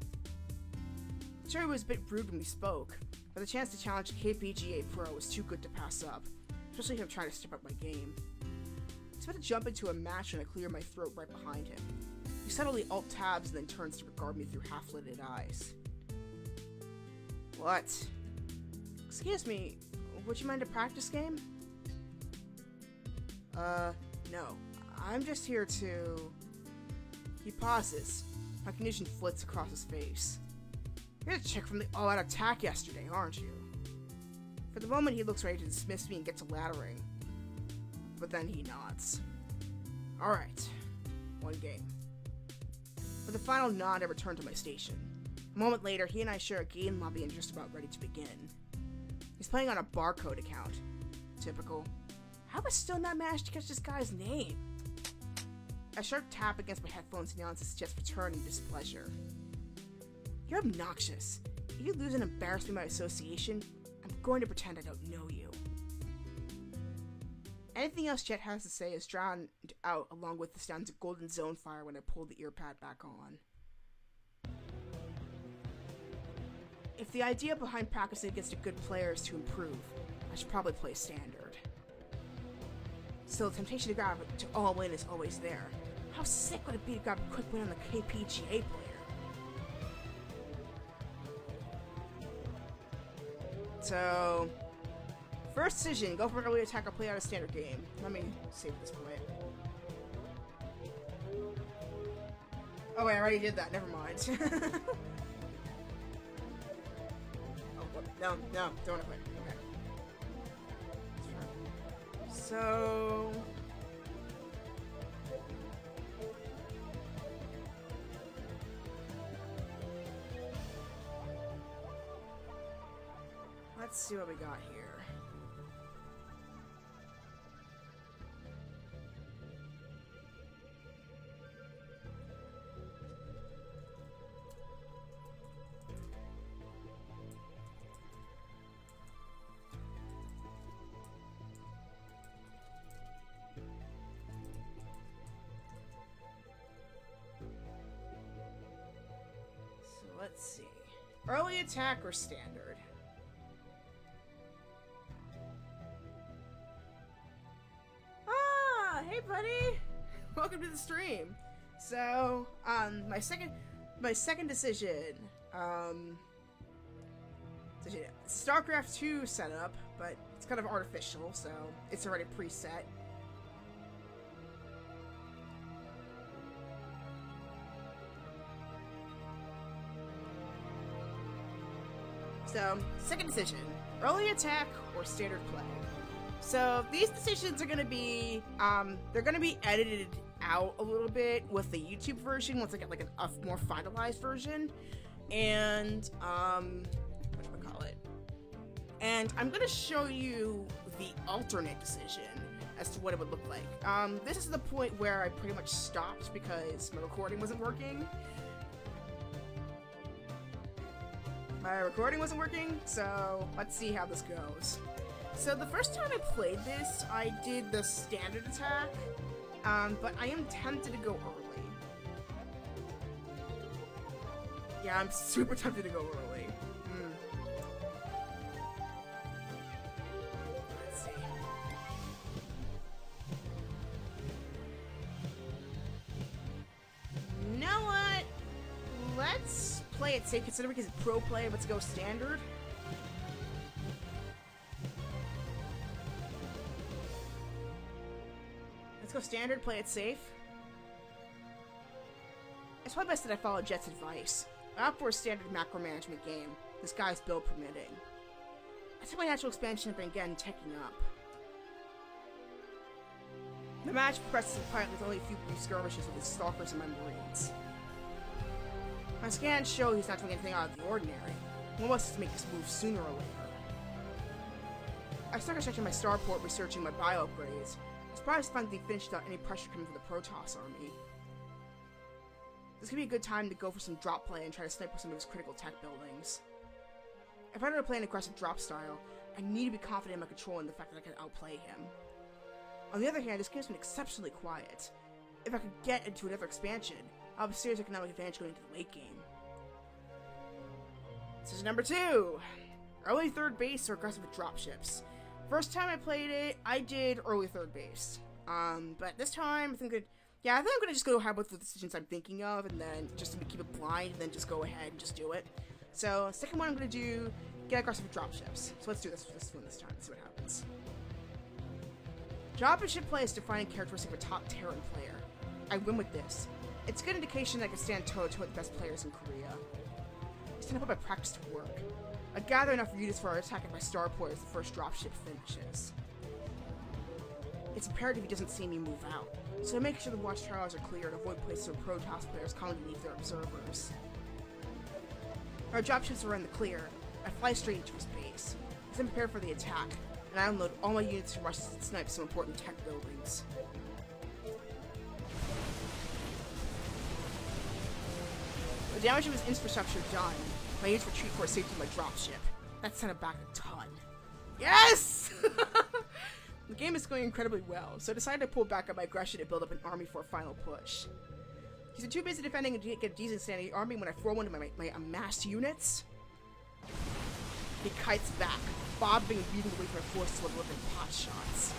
Sure, he was a bit rude when we spoke, but the chance to challenge a KPGA pro was too good to pass up, especially if I'm trying to step up my game. He's about to jump into a match when I clear my throat right behind him. He subtly alt-tabs and then turns to regard me through half-lidded eyes. What? Excuse me, would you mind a practice game? No. I'm just here to... He pauses. Recognition flits across his face. You're the chick from the all-out attack yesterday, aren't you? For the moment, he looks ready to dismiss me and get to laddering. But then he nods. Alright. One game. With a final nod, I return to my station. A moment later, he and I share a game lobby and just about ready to begin. He's playing on a barcode account. Typical. How have I still not managed to catch this guy's name? A sharp tap against my headphones announces Jet's return in displeasure. You're obnoxious. If you lose and embarrass me by association, I'm going to pretend I don't know you. Anything else Jet has to say is drowned out along with the sounds of golden zone fire when I pull the earpad back on. If the idea behind practicing against a good player is to improve, I should probably play standard. Still, the temptation to grab it to all win is always there. How sick would it be to grab a quick win on the KPGA player? So, first decision, go for an early attack or play out a standard game. Let me save this point. Oh wait, I already did that, never mind. No, don't want to quit. Okay. So... let's see what we got here. Let's see. Early attack or standard? Ah, hey buddy! Welcome to the stream. So, my second decision, StarCraft 2 setup, but it's kind of artificial, so it's already preset. So, second decision, early attack or standard play. So, these decisions are going to be, they're going to be edited out a little bit with the YouTube version once I get, like, a more finalized version. And, whatchamacallit? And I'm going to show you the alternate decision as to what it would look like. This is the point where I pretty much stopped because my recording wasn't working. So let's see how this goes. So the first time I played this, I did the standard attack, but I am tempted to go early. Yeah, I'm super tempted to go early. Let's see. You know what? Let's play it safe, considering it's pro play. Let's go standard. Let's go standard, play it safe. It's probably best that I follow Jet's advice. I opt for a standard macro management game, this guy's build permitting. I think my natural expansion has been again taking up. The match progresses quietly with only a few brief skirmishes with his stalkers and my marines. My scans show he's not doing anything out of the ordinary. One must to make this move sooner or later. I started checking my starport, researching my bio upgrades. I was surprised to find that he finished without any pressure coming from the Protoss army. This could be a good time to go for some drop play and try to snipe some of his critical tech buildings. If I were to play an aggressive drop style, I need to be confident in my control and the fact that I can outplay him. On the other hand, this game's been exceptionally quiet. If I could get into another expansion, I'll have a serious economic advantage going into the late game. Decision number 2. Early third base or aggressive with dropships. First time I played it, I did early third base. But this time, I think I'm gonna just go have both the decisions I'm thinking of, and then just keep it blind, and then just go ahead and just do it. So, second one I'm gonna do, get aggressive with dropships. So let's do this one this time, see what happens. Dropship play is a defining characteristic of a top Terran player. I win with this. It's a good indication that I can stand toe-to-toe with the best players in Korea. It's time to put my practice to work. I gather enough units for our attack at my starport as the first dropship finishes. It's imperative he doesn't see me move out, so I make sure the watchtowers are clear and avoid places where Protoss players commonly leave their observers. Our dropships are in the clear. I fly straight into his base. He's unprepared for the attack, and I unload all my units to rush and snipe some important tech buildings. The damage of his infrastructure done. My units retreat for a safety of my dropship. That sent him back a ton. Yes! The game is going incredibly well, so I decided to pull back on my aggression and build up an army for a final push. He's too busy defending to get a decent standing army when I throw one of my amassed units. He kites back, bobbing and weaving away from my forces while delivering pot shots.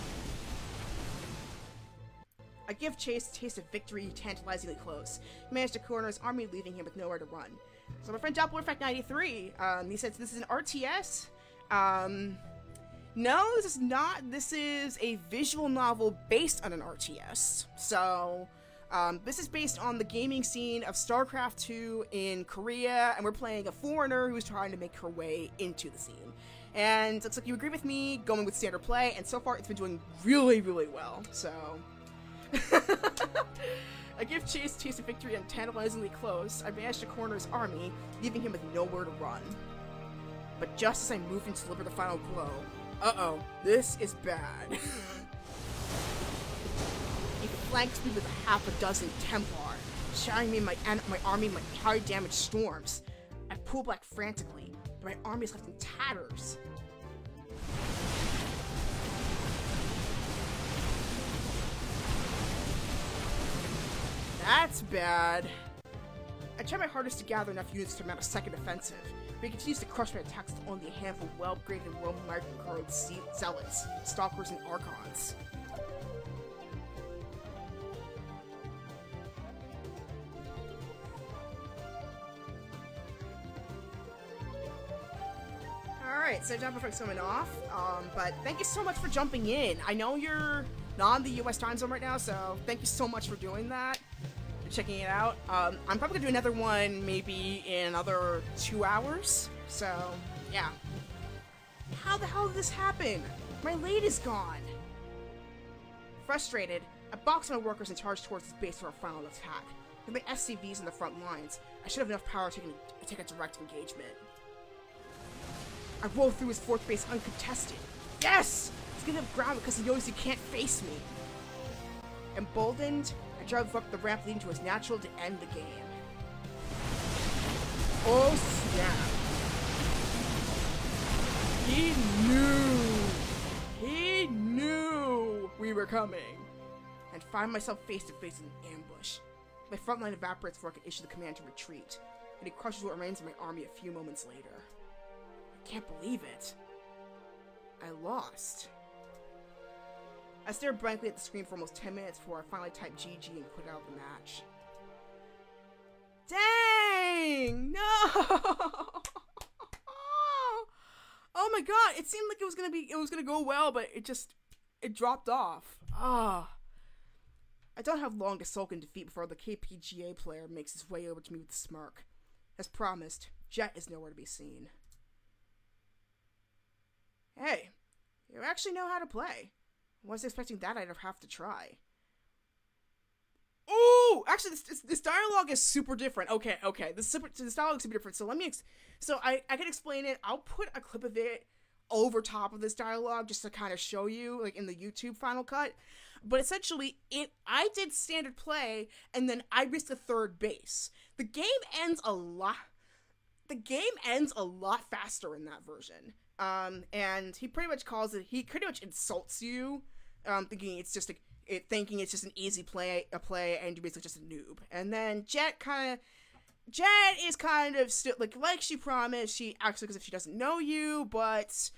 I give Chase a taste of victory tantalizingly close. He managed to corner his army, leaving him with nowhere to run. So my friend Dopplereffect93, he says this is an RTS. No, this is not. This is a visual novel based on an RTS. So, this is based on the gaming scene of StarCraft 2 in Korea, and we're playing a foreigner who's trying to make her way into the scene. And it looks like you agree with me, going with standard play, and so far it's been doing really, really well, so... I give Chase a taste of victory and tantalizingly close. I managed to corner his army, leaving him with nowhere to run. But just as I moved in to deliver the final blow, uh-oh, this is bad. He flanks me with a half a dozen Templar, showering me my army my high damage storms. I pull back frantically, but my army is left in tatters. That's bad. I try my hardest to gather enough units to mount a second offensive, but he continues to crush my attacks with only a handful of well-upgraded Roman microcode zealots, stalkers, and archons. Alright, so jump effect's coming off, but thank you so much for jumping in. I know you're not in the US time zone right now, so thank you so much for doing that. Checking it out. I'm probably gonna do another one maybe in another 2 hours. So, yeah. How the hell did this happen? My lead is gone. Frustrated, I box my workers and charge towards his base for a final attack. With my SCVs in the front lines, I should have enough power to take a direct engagement. I roll through his fourth base uncontested. Yes! He's gonna have ground because he knows he can't face me. Emboldened, I drove up the ramp leading to his natural to end the game. Oh snap. He knew we were coming. And find myself face to face in an ambush. My front line evaporates before I can issue the command to retreat, and he crushes what remains of my army a few moments later. I can't believe it. I lost. I stared blankly at the screen for almost 10 minutes before I finally typed GG and quit out the match. Dang! No! Oh my god, it seemed like it was gonna go well, but it dropped off. Ah. I don't have long to sulk in defeat before the KPGA player makes his way over to me with a smirk. As promised, Jet is nowhere to be seen. Hey, you actually know how to play. I wasn't expecting that I'd have to try. Oh, actually, this dialogue is super different. Okay. This dialogue is super different. So I can explain it. I'll put a clip of it over top of this dialogue just to kind of show you, like in the YouTube final cut. But essentially, I did standard play, and then I reached the third base. The game ends a lot faster in that version. And he pretty much insults you, thinking it's just an easy play, and you're basically just a noob. And then Jet is kind of still, like she promised, she acts like as if she doesn't know you, but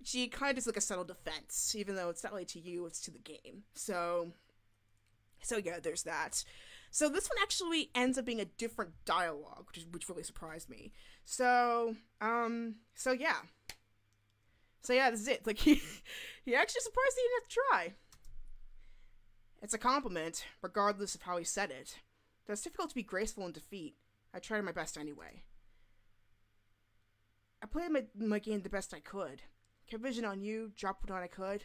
she kind of does like a subtle defense, even though it's not really to you, it's to the game. So yeah, there's that. So this one actually ends up being a different dialogue, which really surprised me. So yeah, this is it. Like, he actually surprised he didn't have to try. It's a compliment, regardless of how he said it. Though it's difficult to be graceful in defeat, I tried my best anyway. I played my game the best I could. Kept vision on you, dropped what I could.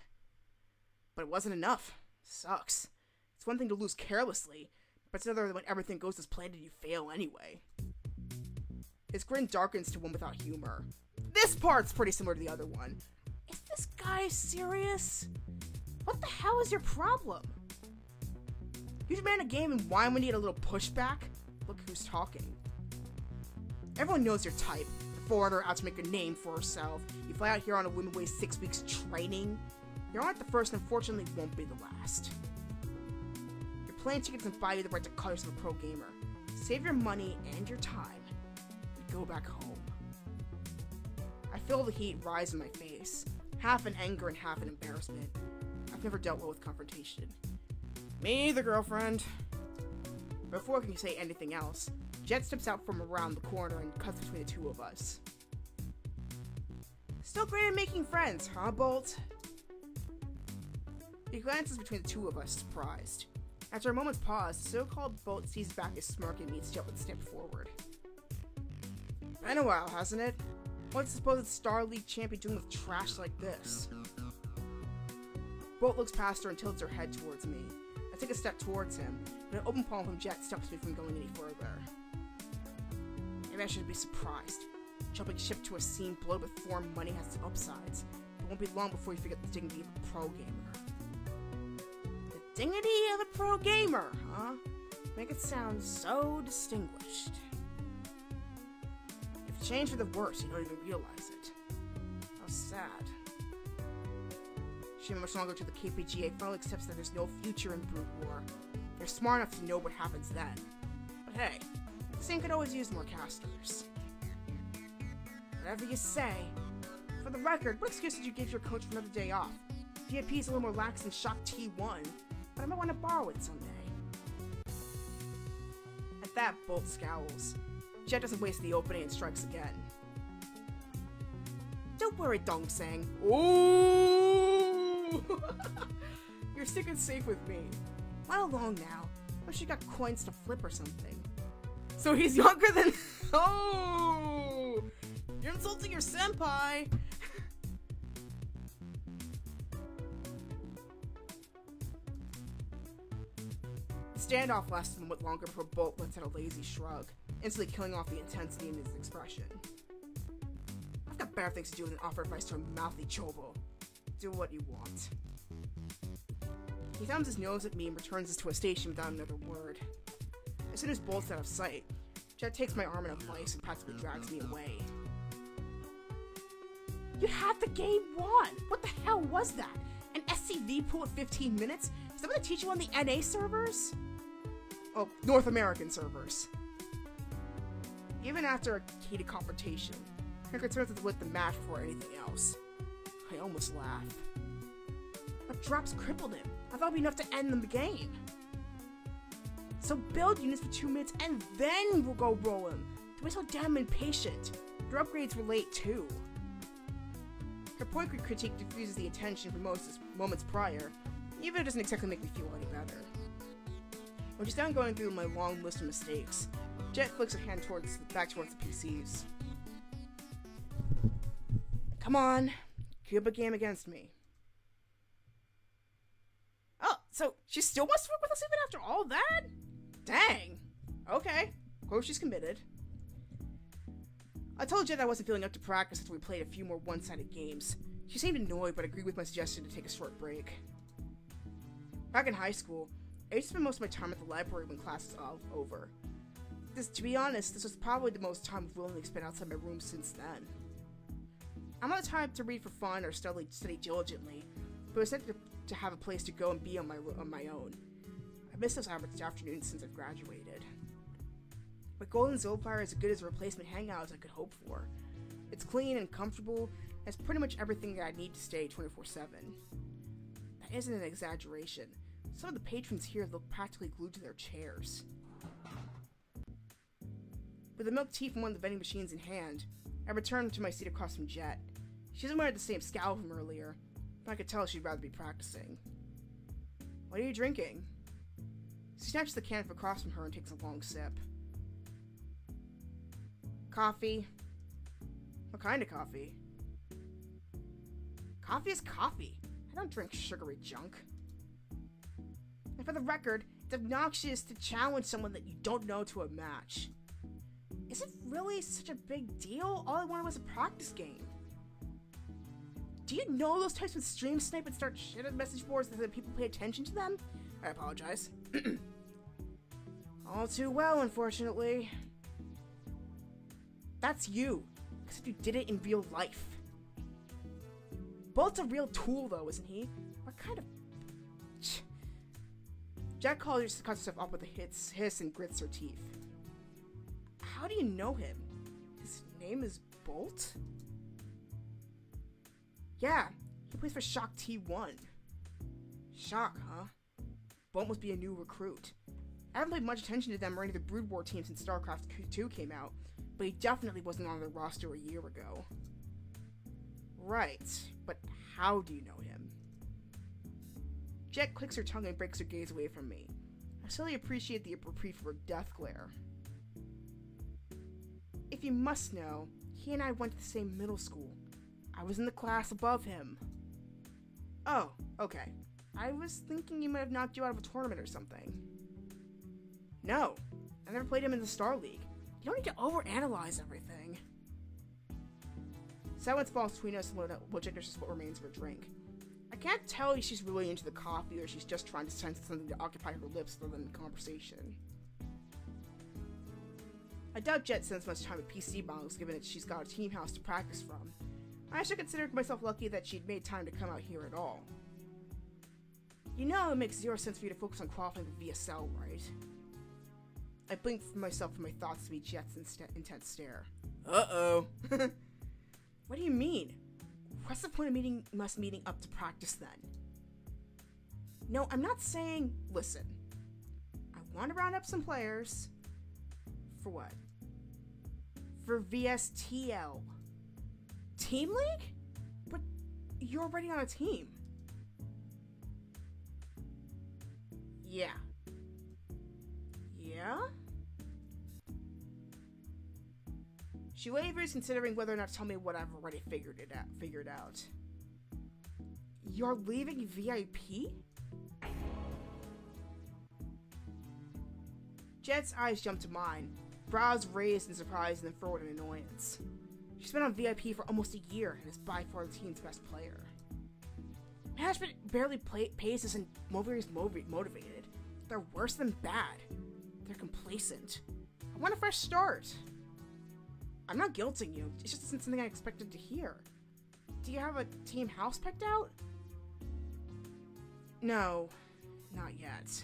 But it wasn't enough. Sucks. It's one thing to lose carelessly, but it's another when everything goes as planned and you fail anyway. His grin darkens to one without humor. This part's pretty similar to the other one. Is this guy serious? What the hell is your problem? You demand a game and whine when you get a little pushback? Look who's talking. Everyone knows your type. The foreigner out to make a name for herself. You fly out here on a whim and waste 6 weeks training. You aren't the first and unfortunately won't be the last. Your plane tickets and buy you the right to call yourself a pro gamer. Save your money and your time. And go back home. I feel the heat rise in my face. Half in anger and half in embarrassment. I've never dealt well with confrontation. Me either, girlfriend. Before I can say anything else, Jet steps out from around the corner and cuts between the two of us. Still great at making friends, huh, Bolt? He glances between the two of us, surprised. After a moment's pause, the so-called Bolt sees back his smirk and meets Jet with a step forward. Been a while, hasn't it? What's the supposed Star League champion doing with trash like this? Bolt looks past her and tilts her head towards me. I take a step towards him, but an open palm from Jet stops me from going any further. Maybe I should be surprised. Jumping ship to a scene bloated with foreign money has its upsides. It won't be long before you forget the dignity of a pro gamer. The dignity of a pro gamer, huh? Make it sound so distinguished. If you change for the worse, you don't even realize it. How sad. Shouldn't much longer till the KPGA finally accepts that there's no future in Brute War. They're smart enough to know what happens then. But hey, the scene could always use more casters. Whatever you say. For the record, what excuse did you give your coach for another day off? VIP's a little more lax than Shock T1, but I might want to borrow it someday. At that, Bolt scowls. Jet doesn't waste the opening and strikes again. Don't worry, Dongsang. Ooh! Your secret's safe with me. Run along now. I wish you got coins to flip or something. So he's younger than... Oh! You're insulting your senpai! The standoff lasts a moment longer before Bolt lets out a lazy shrug, instantly killing off the intensity in his expression. I've got better things to do than offer advice to a mouthy chobo. Do what you want. He thumbs his nose at me and returns us to a station without another word. As soon as Bolt's out of sight, Jet takes my arm in a vice and practically drags me away. You had the game won! What the hell was that? An SCV pool at 15 minutes? Is that what they teach you on the NA servers? Oh, North American servers. Even after a heated confrontation, her concerns to win the match before anything else. I almost laugh. But drops crippled him. I thought it'd be enough to end the game. So build units for 2 minutes and then we'll go roll him. Don't be so damn impatient. Your upgrades were late too. Her point critique diffuses the attention from moments prior, even if it doesn't exactly make me feel any better. When she's done going through my long list of mistakes, Jet flicks her hand back towards the PCs. Come on, cue up a game against me. Oh, so she still wants to work with us even after all that? Dang. Okay. Well, she's committed. I told Jet I wasn't feeling up to practice after we played a few more one-sided games. She seemed annoyed, but agreed with my suggestion to take a short break. Back in high school, I used to spend most of my time at the library when class was all over. To be honest, this was probably the most time I've willingly spent outside my room since then. I'm not the type to read for fun or study diligently, but it's nice to have a place to go and be on my own. I miss those average afternoons since I've graduated. But Golden Zillfire is as good as a replacement hangout as I could hope for. It's clean and comfortable, and has pretty much everything that I need to stay 24/7. That isn't an exaggeration. Some of the patrons here look practically glued to their chairs. With the milk tea from one of the vending machines in hand, I returned to my seat across from Jet. She doesn't wear the same scowl from earlier, but I could tell she'd rather be practicing. What are you drinking? She snatches the can from across from her and takes a long sip. Coffee. What kind of coffee? Coffee is coffee. I don't drink sugary junk. And for the record, it's obnoxious to challenge someone that you don't know to a match. Is it really such a big deal? All I wanted was a practice game. Do you know those types of stream snipe and start shit on message boards that people pay attention to them? I apologize. All too well, unfortunately. That's you, except you did it in real life. Bolt's a real tool, though, isn't he? What kind of... Jack Collier cuts herself up with a hiss and grits her teeth. How do you know him? His name is Bolt? Yeah, he plays for Shock T1. Shock, huh? Bolt must be a new recruit. I haven't paid much attention to them or any of the Brood War teams since StarCraft 2 came out, but he definitely wasn't on their roster a year ago. Right, but how do you know him? Jet clicks her tongue and breaks her gaze away from me. I slowly appreciate the reprieve for her death glare. If you must know, he and I went to the same middle school. I was in the class above him. Oh, okay. I was thinking he might have knocked you out of a tournament or something. No, I never played him in the Star League. You don't need to overanalyze everything. Silence falls between us and we'll check just what remains of her drink. I can't tell if she's really into the coffee or she's just trying to sense something to occupy her lips rather than conversation. I doubt Jet spends much time at PC models given that she's got a team house to practice from. I should consider myself lucky that she'd made time to come out here at all. You know it makes zero sense for you to focus on qualifying for VSL, right? I blinked for myself from my thoughts to meet Jet's intense stare. Uh-oh. What do you mean? What's the point of meeting up to practice then? No, I'm not saying... Listen. I want to round up some players. For what? For VSTL. Team League? But you're already on a team. Yeah. Yeah? She wavers, considering whether or not to tell me what I've already figured out. You're leaving VIP? Jet's eyes jump to mine, brows raised in surprise and then furrowed in annoyance. She's been on VIP for almost a year and is by far the team's best player. Management barely pays us and is motivated. They're worse than bad. They're complacent. I want a fresh start. I'm not guilting you, it's just something I expected to hear. Do you have a team house picked out? No, not yet.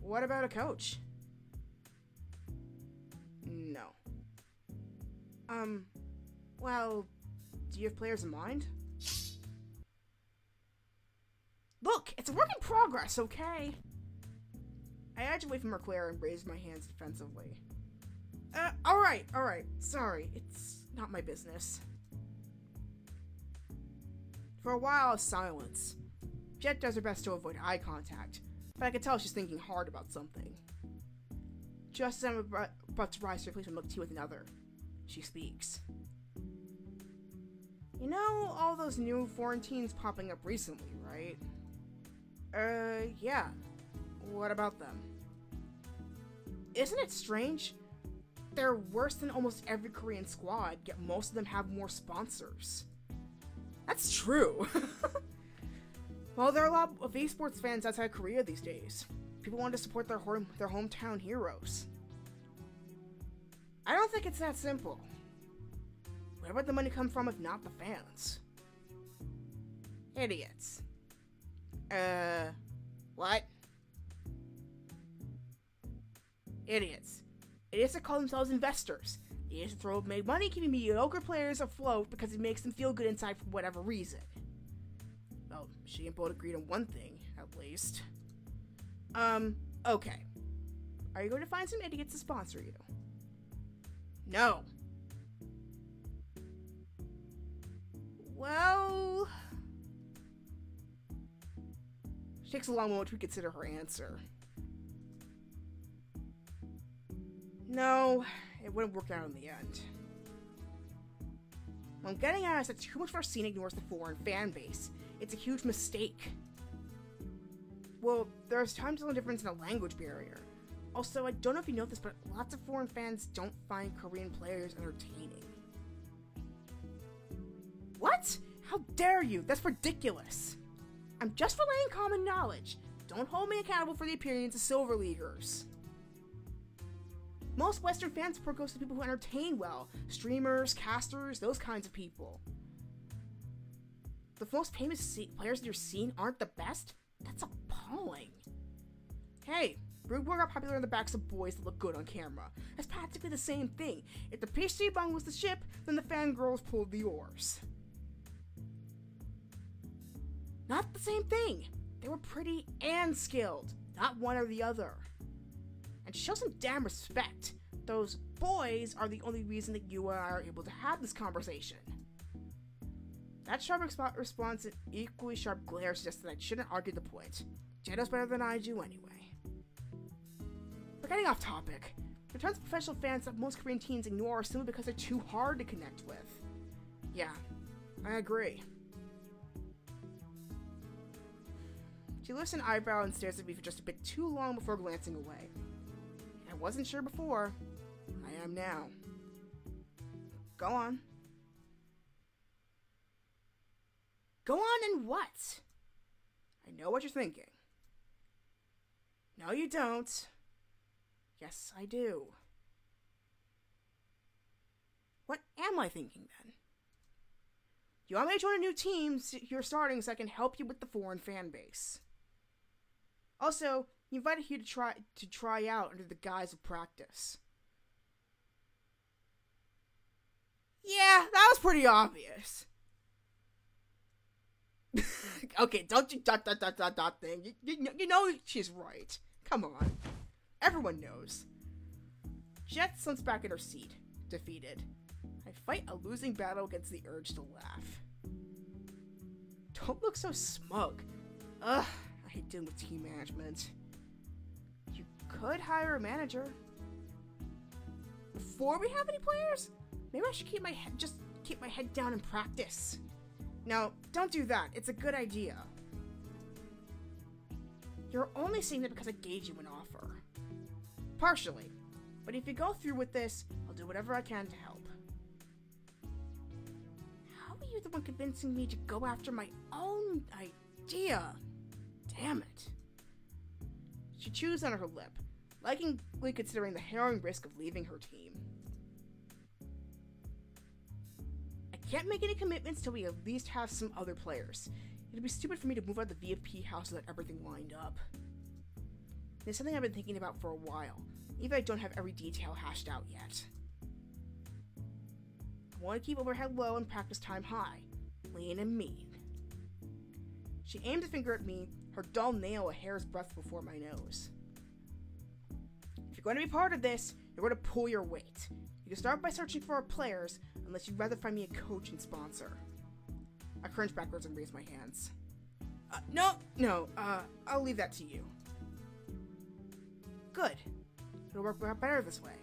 What about a coach? No. Well, do you have players in mind? Look, it's a work in progress, okay? I edged away from her glare and raised my hands defensively. Alright. Sorry, it's not my business. For a while of silence. Jet does her best to avoid eye contact, but I can tell she's thinking hard about something. Just as I'm about to rise to replace my milk tea with another, she speaks. You know all those new foreign teams popping up recently, right? Yeah. What about them? Isn't it strange? They're worse than almost every Korean squad, yet most of them have more sponsors. That's true. Well, there are a lot of esports fans outside Korea these days. People want to support their hometown heroes. I don't think it's that simple. Where would the money come from if not the fans? Idiots. What? Idiots. Idiots that call themselves investors. Idiots that throw make money keeping mediocre players afloat because it makes them feel good inside for whatever reason. Well, she and Bolt agreed on one thing, at least. Okay. Are you going to find some idiots to sponsor you? No. Well... She takes a long moment to consider her answer. No, it wouldn't work out in the end. What I'm getting at is that too much of our scene ignores the foreign fan base. It's a huge mistake. Well, there's time zone difference and a language barrier. Also, I don't know if you know this, but lots of foreign fans don't find Korean players entertaining. What? How dare you? That's ridiculous. I'm just relaying common knowledge. Don't hold me accountable for the opinions of Silver Leaguers. Most Western fan support goes to people who entertain well. Streamers, casters, those kinds of people. The most famous players in your scene aren't the best? That's appalling. Hey, rude word got popular on the backs of boys that look good on camera. That's practically the same thing. If the PC bung was the ship, then the fangirls pulled the oars. Not the same thing. They were pretty and skilled, not one or the other. And show some damn respect. Those boys are the only reason that you and I are able to have this conversation. That sharp response and equally sharp glare suggests that I shouldn't argue the point. Jay knows better than I do anyway. We're getting off topic. The tons of professional fans that most Korean teens ignore simply because they're too hard to connect with. Yeah, I agree. She lifts an eyebrow and stares at me for just a bit too long before glancing away. I wasn't sure before. I am now. Go on. Go on and what? I know what you're thinking. No, you don't. Yes, I do. What am I thinking then? You want me to join a new team you're starting so I can help you with the foreign fan base. Also, he invited you to try out under the guise of practice. Yeah, that was pretty obvious. Okay, don't you dot thing. You know she's right. Come on. Everyone knows. Jet slumps back in her seat, defeated. I fight a losing battle against the urge to laugh. Don't look so smug. Ugh, I hate dealing with team management. You could hire a manager. Before we have any players? Maybe I should keep my head down and practice. No, don't do that. It's a good idea. You're only saying that because I gave you an offer. Partially. But if you go through with this, I'll do whatever I can to help. How are you the one convincing me to go after my own idea? Damn it. She chews on her lip, likely considering the harrowing risk of leaving her team. I can't make any commitments till we at least have some other players. It'd be stupid for me to move out of the VFP house without everything lined up. It's something I've been thinking about for a while, even if I don't have every detail hashed out yet. I want to keep overhead low and practice time high, lean and mean. She aimed a finger at me, her dull nail a hair's breadth before my nose. If you're going to be part of this, you're going to pull your weight. You can start by searching for our players, unless you'd rather find me a coach and sponsor. I cringe backwards and raise my hands. No, I'll leave that to you. Good. It'll work out better this way.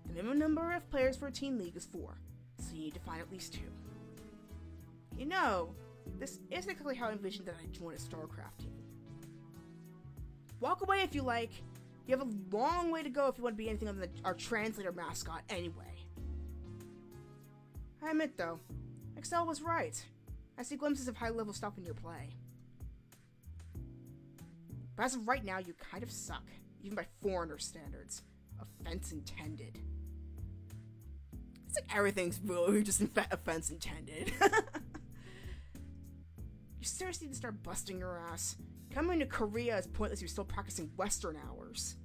The minimum number of players for a teen league is 4, so you need to find at least 2. You know, this isn't exactly how I envisioned that I'd join a StarCraft team. Walk away if you like. You have a long way to go if you want to be anything other than our translator mascot anyway. I admit though, Excel was right. I see glimpses of high-level stuff in your play. But as of right now, you kind of suck, even by foreigner standards. Offense intended. It's like everything's really just offense intended. You seriously need to start busting your ass. Coming to Korea is pointless if you're still practicing Western hours.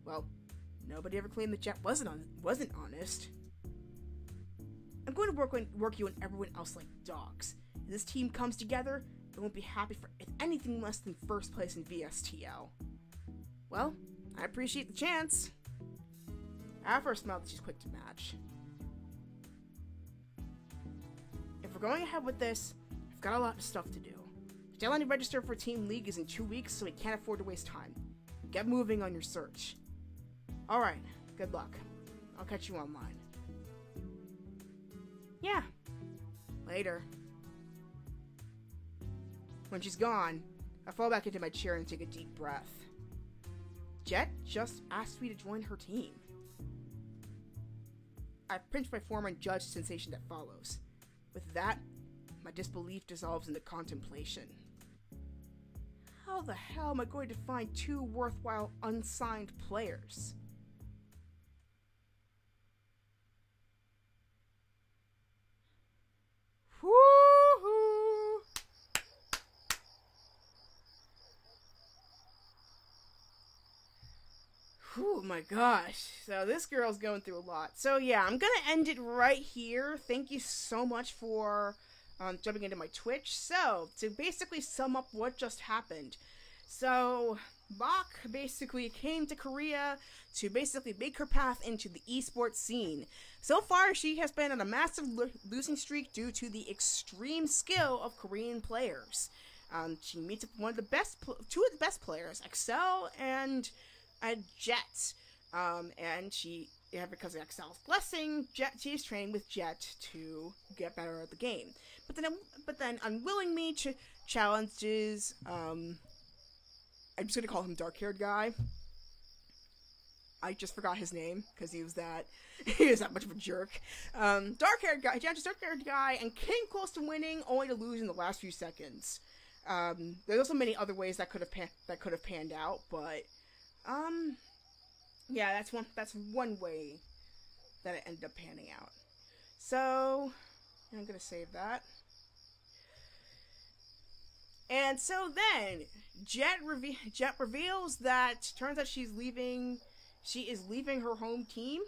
Well, nobody ever claimed that Jet wasn't honest. I'm going to work you and everyone else like dogs. If this team comes together, it won't be happy for anything less than first place in VSTL. Well, I appreciate the chance. I have her smile that she's quick to match. If we're going ahead with this, I've got a lot of stuff to do. The deadline to register for Team League is in 2 weeks, so we can't afford to waste time. Get moving on your search. Alright, good luck. I'll catch you online. Yeah. Later. When she's gone, I fall back into my chair and take a deep breath. Jet just asked me to join her team. I pinched my form and judged the sensation that follows. With that, my disbelief dissolves into contemplation. How the hell am I going to find 2 worthwhile unsigned players? Woo-hoo! Oh my gosh. So this girl's going through a lot. So yeah, I'm gonna end it right here. Thank you so much for jumping into my Twitch. So, to basically sum up what just happened. So, Bach basically came to Korea to basically make her path into the esports scene. So far, she has been on a massive losing streak due to the extreme skill of Korean players. She meets up with two of the best players, Excel and Jet. And because of Excel's blessing, she's training with Jet to get better at the game. But then unwillingly challenges, I'm just gonna call him dark-haired guy. I just forgot his name, because he was that much of a jerk. Dark-haired guy, Jet, dark-haired guy, and came close to winning, only to lose in the last few seconds. There's also many other ways that could have panned out, but, yeah, that's one way that it ended up panning out. So, I'm gonna save that. And so then, Jet reveals that, turns out she is leaving her home team.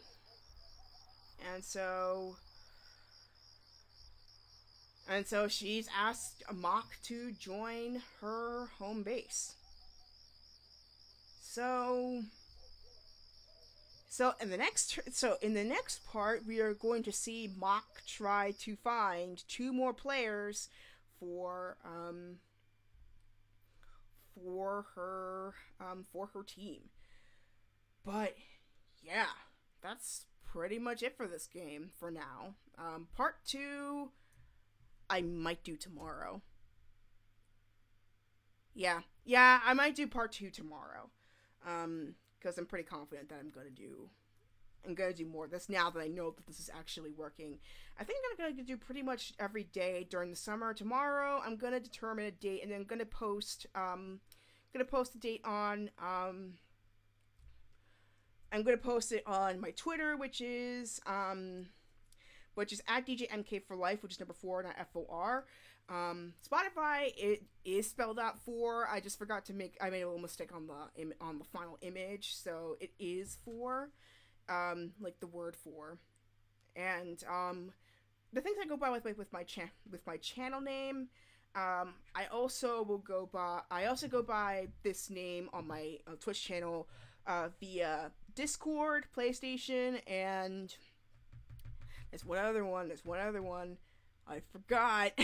And so she's asked Mach to join her home base. So in the next part, we are going to see Mach try to find 2 more players for her team. But yeah, that's pretty much it for this game for now. Part 2 I might do tomorrow. Yeah, I might do part 2 tomorrow. Because I'm pretty confident that I'm gonna do more of this now that I know that this is actually working. I think I'm gonna do pretty much every day during the summer. Tomorrow I'm gonna determine a date, and then I'm gonna post a date on I'm gonna post it on my Twitter, which is at DJMK for life, which is number 4, not FOR. Spotify, it is spelled out 4. I just forgot to I made a little mistake on the final image, so it is 4, like the word 4. And the things I go by with my channel name, I also go by this name on my Twitch channel via Discord, PlayStation, and there's one other one. I forgot.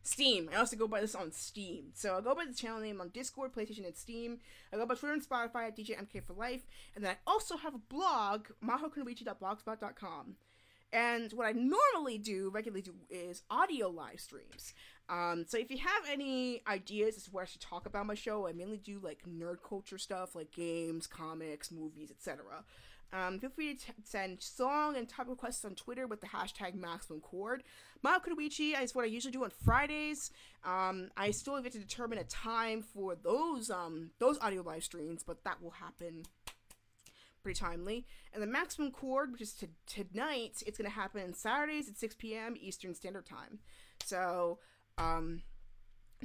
Steam. I also go by this on Steam. So I go by the channel name on Discord, PlayStation, and Steam. I go by Twitter and Spotify at DJMK for life. And then I also have a blog, mahokunoichi.blogspot.com. And what I regularly do, is audio live streams. So if you have any ideas as to what I should talk about on my show, I mainly do like nerd culture stuff, like games, comics, movies, etc. Feel free to send song and topic requests on Twitter with the hashtag MaximumChord. Mahokunoichi is what I usually do on Fridays. I still have to determine a time for those audio live streams, but that will happen pretty timely. And the Maximum Chord, which is tonight, it's going to happen on Saturdays at 6 p.m. Eastern Standard Time. So,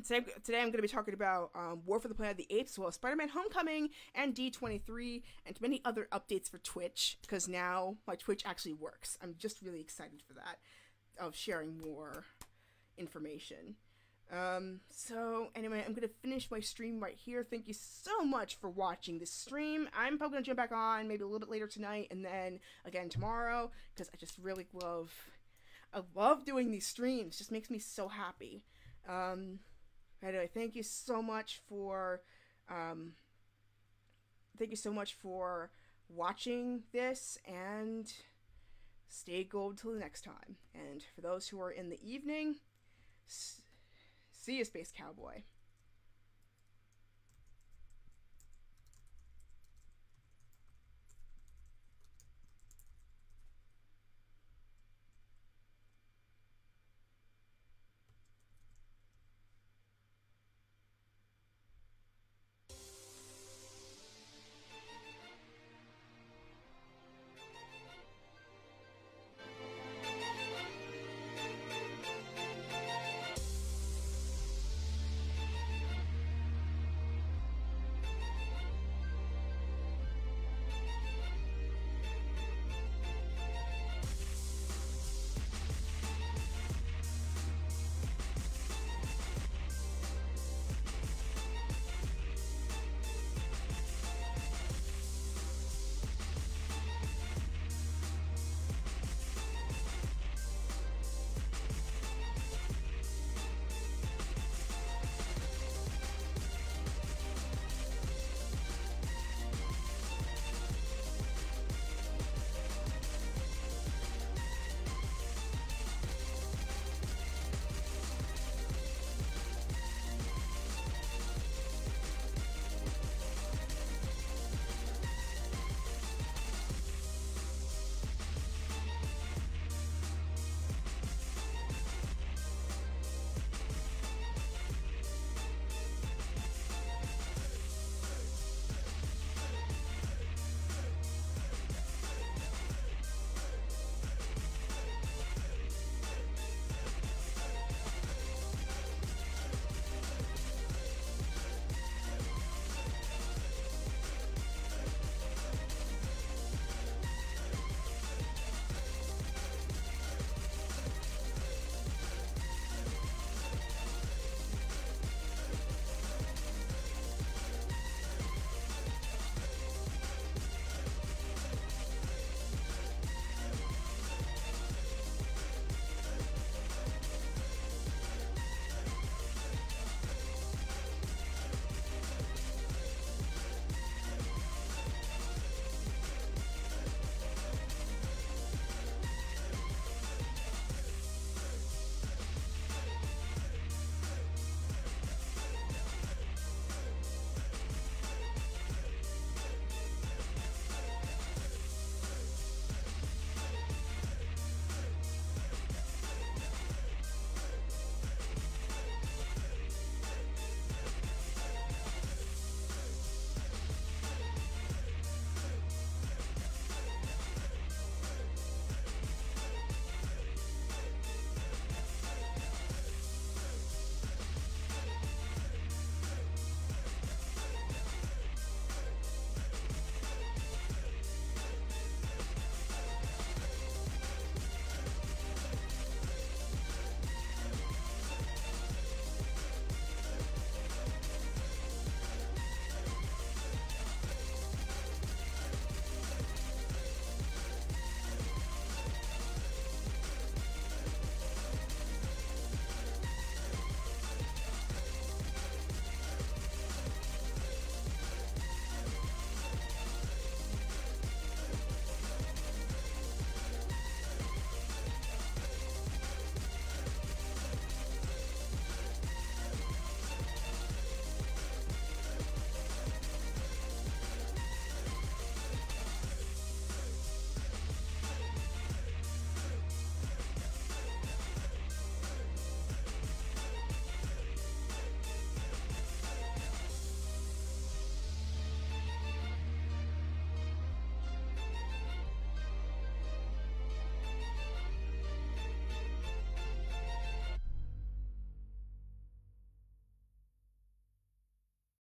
today I'm going to be talking about War for the Planet of the Apes, as well as Spider-Man Homecoming and D23, and many other updates for Twitch, because now my Twitch actually works. I'm just really excited for that, of sharing more information. So anyway, I'm going to finish my stream right here. Thank you so much for watching this stream. I'm probably going to jump back on maybe a little bit later tonight, and then again tomorrow, because I just really love doing these streams. It just makes me so happy. Anyway, thank you so much for watching this, and stay gold till the next time. And for those who are in the evening, see you, Space Cowboy.